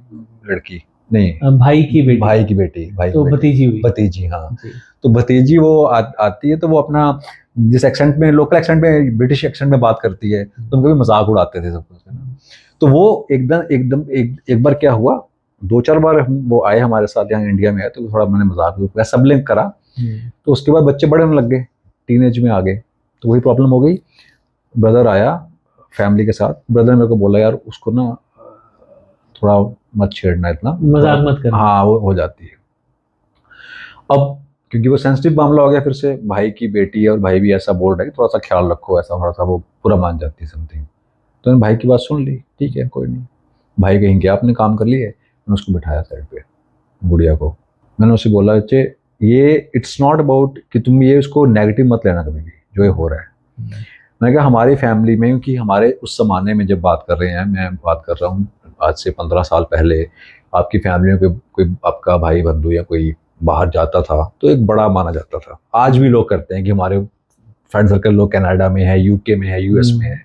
लड़की, नहीं भाई की बेटी, तो भतीजी, हाँ। तो भतीजी वो आती है, तो वो अपना जिस एक्सेंट में, लोकल एक्सेंट में, ब्रिटिश एक्सेंट में बात करती है, तो उनको भी मजाक उड़ाते थे सब कुछ। तो वो एकदम एक बार क्या हुआ, 2-4 बार वो आए हमारे साथ यहाँ इंडिया में आए, तो थोड़ा मैंने मजाक सब लिंक करा। तो उसके बाद बच्चे बड़े होने लग गए, टीनेज में आ गए, तो वही प्रॉब्लम हो गई। ब्रदर आया फैमिली के साथ, ब्रदर ने मेरे को बोला यार उसको ना थोड़ा मत छेड़ना, इतना मजाक मत करना। हाँ, वो हो जाती है। अब क्योंकि वो सेंसिटिव मामला हो गया, फिर से भाई की बेटी है और भाई भी ऐसा बोल रहा है कि थोड़ा सा ख्याल रखो, ऐसा थोड़ा सा, वो पूरा मान जाती है समथिंग। तो मैंने भाई की बात सुन ली, ठीक है कोई नहीं। भाई कहीं गया, अपने काम कर लिए, मैंने उसको बिठाया साइड पे, गुड़िया को। मैंने उसे बोला बच्चे, ये इट्स नॉट अबाउट कि तुम ये उसको नेगेटिव मत लेना कभी भी जो ये हो रहा है। मैंने कहा हमारी फैमिली में, क्योंकि हमारे उस ज़माने में जब बात कर रहे हैं, मैं बात कर रहा हूँ आज से 15 साल पहले, आपकी फैमिली में कोई आपका भाई बंधु या कोई बाहर जाता था तो एक बड़ा माना जाता था। आज भी लोग करते हैं कि हमारे फ्रेंड सर्कल लोग कनाडा में है, यूके में है, यूएस में है।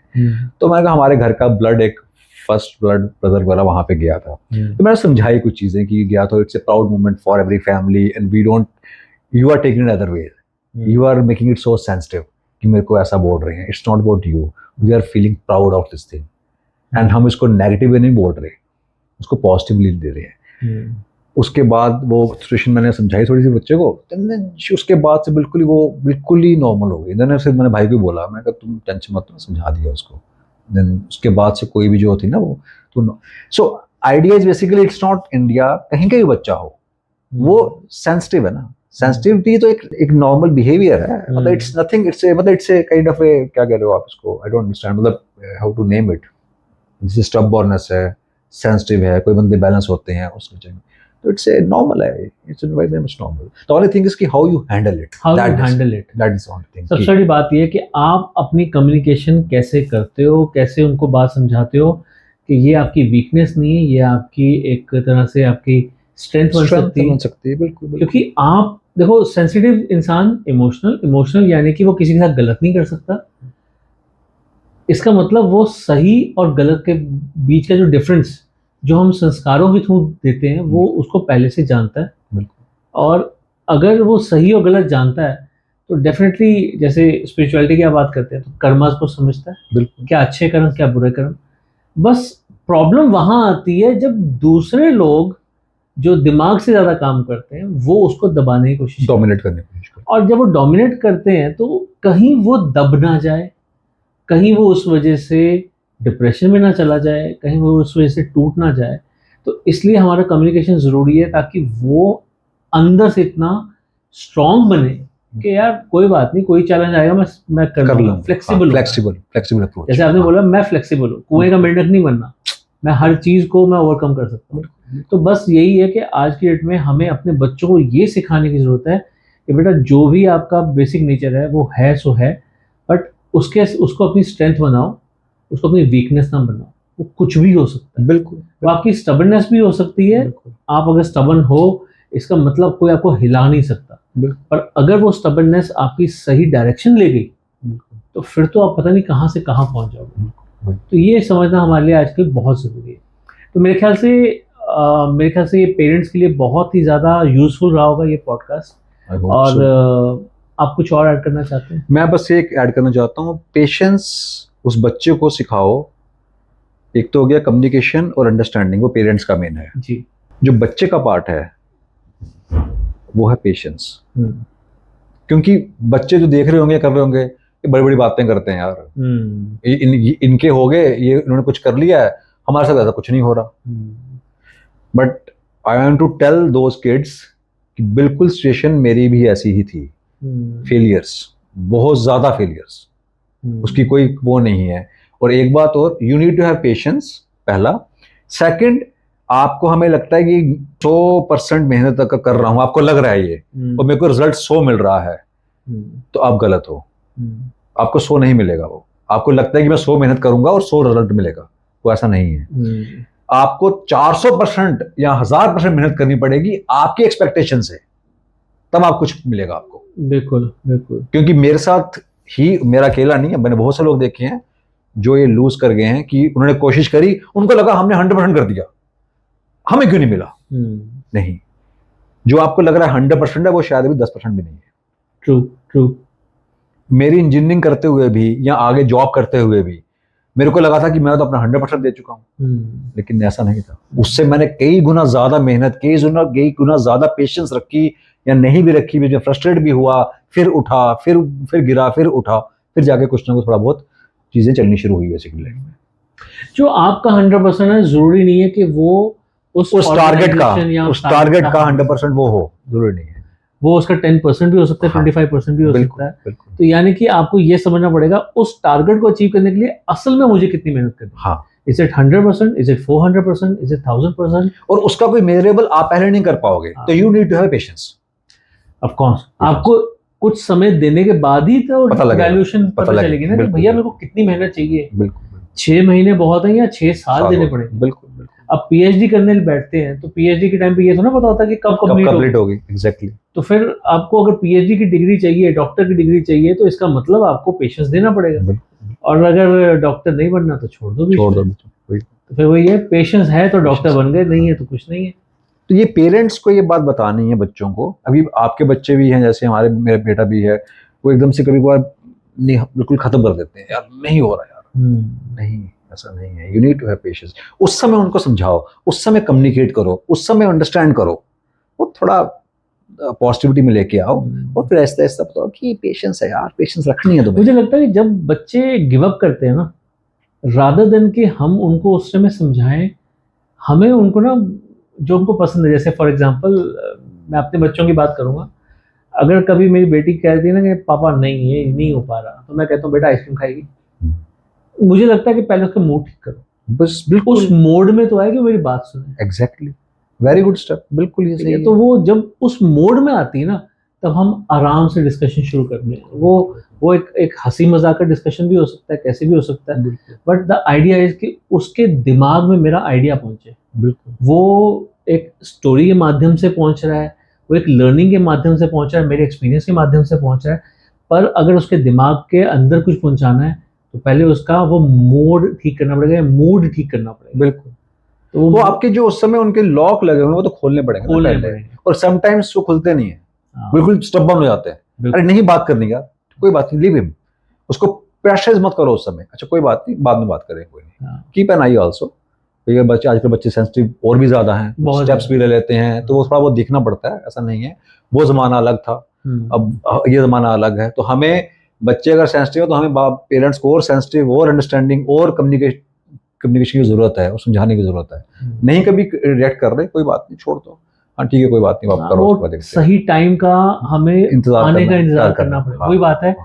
तो मैंने कहा हमारे घर का ब्लड, एक फर्स्ट ब्लड ब्रदर वाला वहाँ पे गया था। तो मैंने समझाई कुछ चीज़ें कि गया तो it's a proud moment for every family and we don't, you are taking it other way, you are making it so sensitive कि मेरे को ऐसा बोल रहे हैं, it's not about you, we are feeling proud of this thing. And हम इसको negative नहीं बोल रहे, उसको पॉजिटिवली दे रहे हैं। उसके बाद वो सिचुएशन मैंने समझाई थोड़ी सी बच्चे को, उसके बाद से बिल्कुल ही नॉर्मल हो गई। देन फिर मैंने भाई को बोला, मैंने कहा तुम टेंशन मत लो, समझा दिया उसको। देन उसके बाद से कोई भी जो होती ना वो तो so idea is basically it's not India, कहीं का भी बच्चा हो वो सेंसिटिव है ना। सेंसिटिविटी तो एक नॉर्मल बिहेवियर है, मतलब it's nothing, it's a kind of a, क्या कह रहे हो आप इसको, आई डोंट अंडरस्टैंड, मतलब हाउ टू नेम इट। जैसे स्टबबॉर्ननेस है, सेंसिटिव है, कोई बंदे बैलेंस होते हैं उस वजह में, तो इट्स ए नॉर्मल है, it's very much normal. The only thing is कि how you handle it, that is only thing. सबसे बड़ी बात यह है कि आप अपनी कम्युनिकेशन कैसे करते हो, कैसे उनको बात समझाते हो कि ये आपकी वीकनेस नहीं है, ये आपकी एक तरह से आपकी स्ट्रेंथ बन सकती है। बिल्कुल। क्योंकि आप देखो, सेंसिटिव इंसान इमोशनल यानी कि वो किसी के साथ गलत नहीं कर सकता। इसका मतलब वो सही और गलत के बीच का जो डिफरेंस जो हम संस्कारों के थ्रू देते हैं वो उसको पहले से जानता है। और अगर वो सही और गलत जानता है तो डेफिनेटली, जैसे स्पिरिचुअलिटी की आप बात करते हैं तो कर्मास को समझता है, बिल्कुल, क्या अच्छे कर्म क्या बुरे कर्म। बस प्रॉब्लम वहां आती है जब दूसरे लोग जो दिमाग से ज्यादा काम करते हैं वो उसको दबाने की कोशिश, डोमिनेट करने की कोशिश करते हैं। और जब वो डोमिनेट करते हैं तो कहीं वो दब ना जाए, कहीं वो उस वजह से डिप्रेशन में ना चला जाए, कहीं वो उस वजह से टूट ना जाए। तो इसलिए हमारा कम्युनिकेशन ज़रूरी है ताकि वो अंदर से इतना स्ट्रॉन्ग बने कि यार कोई बात नहीं, कोई चैलेंज आएगा मैं कर लूँगा, फ्लेक्सिबल अप्रोच। जैसे आपने बोला मैं फ्लेक्सिबल हूँ, कुएं का मेंढक नहीं बनना, मैं हर चीज़ को मैं ओवरकम कर सकता हूँ। तो बस यही है कि आज की डेट में हमें अपने बच्चों को ये सिखाने की ज़रूरत है कि बेटा जो भी आपका बेसिक नेचर है वो है सो है, बट उसको अपनी स्ट्रेंथ बनाओ, उसको अपनी वीकनेस ना बनाओ। वो कुछ भी हो सकता है, बिल्कुल। वो आपकी स्टबर्ननेस भी हो सकती है। आप अगर स्टबर्न हो इसका मतलब कोई आपको हिला नहीं सकता, पर अगर वो स्टबर्ननेस आपकी सही डायरेक्शन ले गई तो फिर तो आप पता नहीं कहाँ से कहाँ पहुँच जाओगे। तो ये समझना हमारे लिए आजकल बहुत ज़रूरी है। तो मेरे ख्याल से ये पेरेंट्स के लिए बहुत ही ज़्यादा यूजफुल रहा होगा ये पॉडकास्ट। और आप कुछ और ऐड करना चाहते हैं? मैं बस एक ऐड करना चाहता हूँ, पेशेंस उस बच्चे को सिखाओ। एक तो हो गया कम्युनिकेशन और अंडरस्टैंडिंग, वो पेरेंट्स का मेन है जी। जो बच्चे का पार्ट है वो है पेशेंस। क्योंकि बच्चे जो देख रहे होंगे, कर रहे होंगे, ये बड़ी बड़ी बातें करते हैं यार, इनके हो गए, ये इन्होंने कुछ कर लिया है, हमारे साथ ऐसा कुछ नहीं हो रहा। But I want to tell those kids कि बिल्कुल सिचुएशन मेरी भी ऐसी ही थी। फेलियर्स, बहुत ज्यादा फेलियर्स, उसकी कोई वो नहीं है। और एक बात और, you need to have patience, पहला। सेकंड, आपको हमें लगता है कि 100% मेहनत तक कर रहा हूं, आपको लग रहा है ये, और मेरे को रिजल्ट 100 मिल रहा है, तो आप गलत हो। आपको 100 नहीं मिलेगा। वो आपको लगता है कि मैं 100 मेहनत करूंगा और 100 रिजल्ट मिलेगा, वो ऐसा नहीं है। आपको 400% या 1000% मेहनत करनी पड़ेगी आपकी एक्सपेक्टेशन से, तब आप कुछ मिलेगा आपको। बिल्कुल बिल्कुल। क्योंकि मेरे साथ ही, मेरा अकेला नहीं है, मैंने बहुत से लोग देखे हैं जो ये लूज कर गए हैं कि उन्होंने कोशिश करी, उनको लगा हमने 100% कर दिया, हमें क्यों नहीं मिला। नहीं, जो आपको लग रहा है 100% है वो शायद अभी 10% भी नहीं है। ट्रू। मेरी इंजीनियरिंग करते हुए भी या आगे जॉब करते हुए भी मेरे को लगा था कि मैं तो अपना 100% दे चुका हूँ, लेकिन ऐसा नहीं था। उससे मैंने कई गुना ज्यादा मेहनत, कई गुना ज्यादा पेशेंस रखी, या नहीं भी रखी, मुझे फ्रस्ट्रेट भी हुआ, फिर उठा, फिर गिरा, फिर उठा, फिर जाके कुछ ना कुछ थोड़ा बहुत चीजें चलनी शुरू हुई बेसिकली लाइफ में। जो आपका 100% है, जरूरी नहीं है कि वो उस टारगेट का 100% वो हो, जरूरी नहीं है। वो उसका 10% भी हो सकता है, 25% भी हो सकता है। तो यानी कि आपको ये समझना पड़ेगा उस टारगेट को अचीव करने के लिए असल में मुझे कितनी मेहनत करनी है। हाँ, is it 100%, is it 400%, is it 1000%? और उसका कोई मेजरेबल आप पहले नहीं कर पाओगे, तो you need to have patience. Of course आपको कुछ समय देने के बाद ही तो वैल्यूएशन पता चलेगी ना कि भैया मेरे को कितनी मेहनत चाहिए। 6 महीने बहुत है या 6 साल देने पड़ेंगे। बिल्कुल। अब पीएचडी करने बैठते हैं तो पीएचडी के टाइम पे ये तो ना पता होता कि कब कब कंप्लीट कंप्लीट होगी, एग्जैक्टली। तो फिर आपको अगर पीएचडी की डिग्री चाहिए, डॉक्टर की डिग्री चाहिए, तो इसका मतलब आपको पेशेंस देना पड़ेगा। और अगर डॉक्टर नहीं बनना तो छोड़ दो, छोड़ दो। तो फिर वही है, पेशेंस है तो डॉक्टर बन गए, नहीं है तो कुछ नहीं है। तो ये पेरेंट्स को ये बात बतानी है बच्चों को। अभी आपके बच्चे भी हैं, जैसे हमारे, मेरा बेटा भी है, वो एकदम से कभी कभार नहीं, बिल्कुल खत्म कर देते हैं, यार नहीं हो रहा यार, नहीं ऐसा नहीं है, you need to have patience. उस समय उनको समझाओ, उस समय कम्युनिकेट करो, उस समय अंडरस्टैंड करो, वो थोड़ा पॉजिटिविटी में लेके आओ, और फिर ऐसा ऐसा बताओ कि पेशेंस है यार, पेशेंस रखनी है तुम्हें। मुझे लगता है कि जब बच्चे गिव अप करते हैं ना, रादर देन कि हम उनको उस समय समझाएं, हमें उनको ना जो उनको पसंद है, जैसे फॉर एग्जांपल मैं अपने बच्चों की बात करूंगा, अगर कभी मेरी बेटी कहती है ना कि पापा नहीं ये नहीं हो पा रहा, तो मैं कहता हूँ बेटा आइसक्रीम खाएगी। मुझे लगता है कि पहले उसका मूड ठीक करो, बस बिल्कुल उस मोड में तो आए कि मेरी बात सुने। एग्जैक्टली, वेरी गुड स्टेप, बिल्कुल ये सही है। तो वो जब उस मोड में आती है ना, तब हम आराम से डिस्कशन शुरू करते हैं। वो एक हंसी मजाक का डिस्कशन भी हो सकता है, कैसे भी हो सकता है, बट द आइडिया इज कि उसके दिमाग में मेरा आइडिया पहुंचे। बिल्कुल, वो एक स्टोरी के माध्यम से पहुंच रहा है, वो एक लर्निंग के माध्यम से पहुंच रहा है, मेरे एक्सपीरियंस के माध्यम से पहुंच रहा है, पर अगर उसके दिमाग के अंदर कुछ पहुंचाना है तो पहले उसका वो मोड ठीक करना पड़ेगा, मूड ठीक करना पड़ेगा। बिल्कुल। तो वो आपके जो उस समय उनके लॉक लगे हुए हैं वो तो खोलने पड़ेंगे ना पहले। और समटाइम्स वो खुलते नहीं है, बिल्कुल स्टबर्न हो जाते हैं। अरे नहीं बात करनी यार, कोई बात नहीं, लीव हिम, उसको प्रेशराइज मत करो उस समय, अच्छा कोई बात नहीं, बाद में बात करें, कोई नहीं, कीप एन आई ऑल्सो। ये बच्चे आजकल बच्चे सेंसिटिव और भी ज्यादा हैं, स्टेप्स भी ले लेते हैं, तो वो थोड़ा बहुत देखना पड़ता है, ऐसा नहीं है। वो जमाना अलग था, अब ये जमाना अलग है। तो हमें बच्चे अगर सेंसिटिव है तो हमें पेरेंट्स को और सेंसिटिव और अंडरस्टैंडिंग और कम्युनिकेशन की जरूरत है और समझाने की जरूरत है। नहीं कभी रिएक्ट कर रहे, कोई बात नहीं, छोड़ दो, हाँ ठीक है कोई बात नहीं, आप करो, सही टाइम का हमें आने का इंतजार करना पड़ेगा। वही बात है,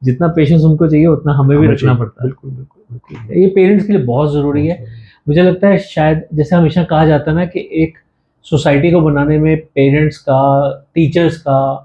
जितना पेशेंस उनको चाहिए उतना हमें भी रखना पड़ता है। बिल्कुल बिल्कुल, ये पेरेंट्स के लिए बहुत जरूरी है। मुझे लगता है शायद जैसे हमेशा कहा जाता है ना कि एक सोसाइटी को बनाने में पेरेंट्स का, टीचर्स का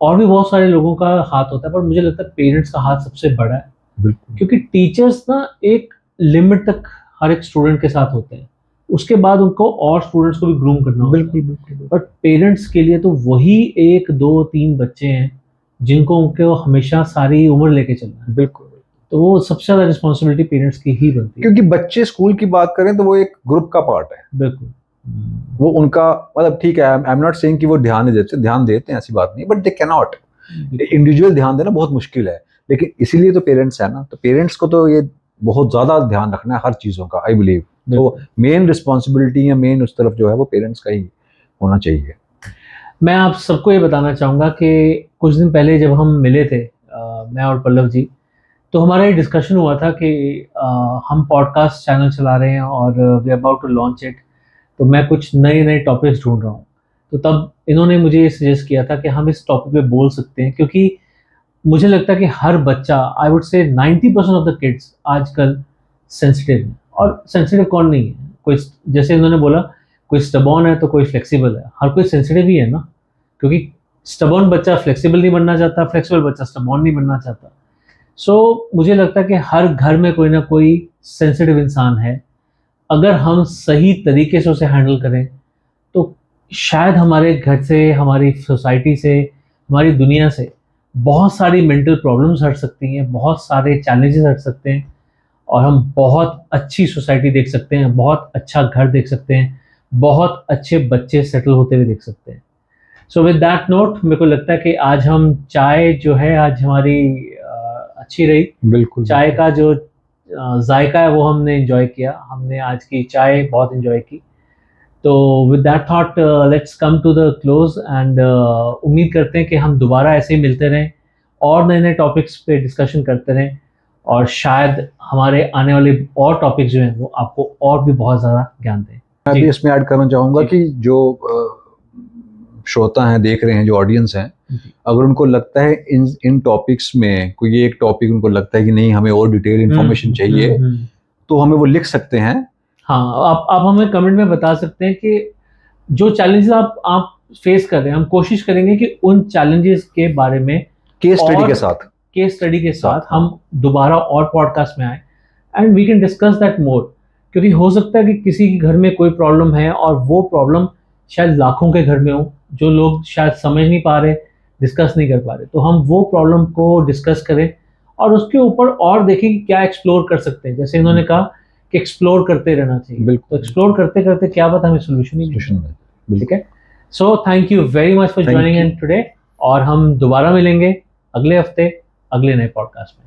और भी बहुत सारे लोगों का हाथ होता है, पर मुझे लगता है पेरेंट्स का हाथ सबसे बड़ा है। बिल्कुल, क्योंकि टीचर्स ना एक लिमिट तक हर एक स्टूडेंट के साथ होते हैं, उसके बाद उनको और स्टूडेंट्स को भी ग्रूम करना होता है। बिल्कुल। बट पेरेंट्स के लिए तो वही 1 2 3 बच्चे हैं जिनको उनको हमेशा सारी उम्र लेके चलना है। बिल्कुल, तो वो सबसे ज्यादा रिस्पॉन्सिबिलिटी पेरेंट्स की ही बनती है। क्योंकि बच्चे स्कूल की बात करें तो वो एक ग्रुप का पार्ट है। बिल्कुल, वो उनका मतलब ठीक है, आई एम नॉट सेइंग कि वो ध्यान नहीं देते, ध्यान देते हैं, ऐसी बात नहीं, but they can not. Individual ध्यान देना बहुत मुश्किल है, लेकिन इसीलिए तो पेरेंट्स है ना, तो पेरेंट्स को तो ये बहुत ज्यादा ध्यान रखना है हर चीजों का, आई बिलीव। तो मेन रिस्पॉन्सिबिलिटी या मेन उस तरफ जो है वो पेरेंट्स का ही होना चाहिए। मैं आप सबको ये बताना चाहूँगा कि कुछ दिन पहले जब हम मिले थे, मैं और पल्लव जी, तो हमारा ये डिस्कशन हुआ था कि हम पॉडकास्ट चैनल चला रहे हैं और we are about to launch it, तो मैं कुछ नए नए टॉपिक्स ढूंढ रहा हूँ। तो तब इन्होंने मुझे ये सजेस्ट किया था कि हम इस टॉपिक पे बोल सकते हैं, क्योंकि मुझे लगता है कि हर बच्चा, I would say 90% of the kids आजकल सेंसिटिव है। और सेंसिटिव कौन नहीं है, कोई जैसे इन्होंने बोला कोई स्टबॉर्न है तो कोई फ्लेक्सिबल है, हर कोई सेंसिटिव ही है ना, क्योंकि स्टबॉर्न बच्चा फ्लेक्सिबल नहीं बनना चाहता, फ्लेक्सिबल बच्चा स्टबॉर्न नहीं बनना चाहता। सो मुझे लगता है कि हर घर में कोई ना कोई सेंसिटिव इंसान है। अगर हम सही तरीके से उसे हैंडल करें तो शायद हमारे घर से, हमारी सोसाइटी से, हमारी दुनिया से बहुत सारी मेंटल प्रॉब्लम्स हट सकती हैं, बहुत सारे चैलेंजेस हट सकते हैं, और हम बहुत अच्छी सोसाइटी देख सकते हैं, बहुत अच्छा घर देख सकते हैं, बहुत अच्छे बच्चे सेटल होते हुए देख सकते हैं। सो विद दैट नोट, मेरे को लगता है कि आज हम चाय जो है आज हमारी अच्छी रही। बिल्कुल, चाय का जो जायका है वो हमने एंजॉय किया, हमने आज की चाय बहुत एंजॉय की। तो with that thought let's come to the close and उम्मीद करते हैं कि हम दोबारा ऐसे ही मिलते रहें और नए नए टॉपिक्स पे डिस्कशन करते रहें, और शायद हमारे आने वाले और टॉपिक्स जो हैं वो आपको और भी बहुत ज़्यादा ज्ञान दें। मैं भी इसमें ऐड करना चाहूँगा कि जो श्रोता हैं, देख रहे हैं, जो ऑडियंस हैं, अगर उनको लगता है इन टॉपिक्स में कोई एक टॉपिक उनको लगता है कि नहीं हमें और डिटेल इन्फॉर्मेशन चाहिए, तो हमें वो लिख सकते हैं। हाँ, आप हमें कमेंट में बता सकते हैं कि जो चैलेंजेस आप फेस कर रहे हैं, हम कोशिश करेंगे कि उन चैलेंजेस के बारे में केस स्टडी के साथ हम दोबारा और पॉडकास्ट में आए and we can discuss that more, क्योंकि हो सकता है कि किसी के घर में कोई प्रॉब्लम है और वो प्रॉब्लम शायद लाखों के घर में हो, जो लोग शायद समझ नहीं पा रहे, डिस्कस नहीं कर पा रहे। तो हम वो प्रॉब्लम को डिस्कस करें और उसके ऊपर और देखें कि क्या एक्सप्लोर कर सकते हैं। जैसे इन्होंने कहा कि एक्सप्लोर करते रहना चाहिए, बिल्कुल। तो एक्सप्लोर करते करते क्या पता हमें सोल्यूशन ही Solution मिले। में। ठीक है, so thank you very much for Thank joining you. In today, और हम दोबारा मिलेंगे अगले हफ्ते अगले नए पॉडकास्ट में।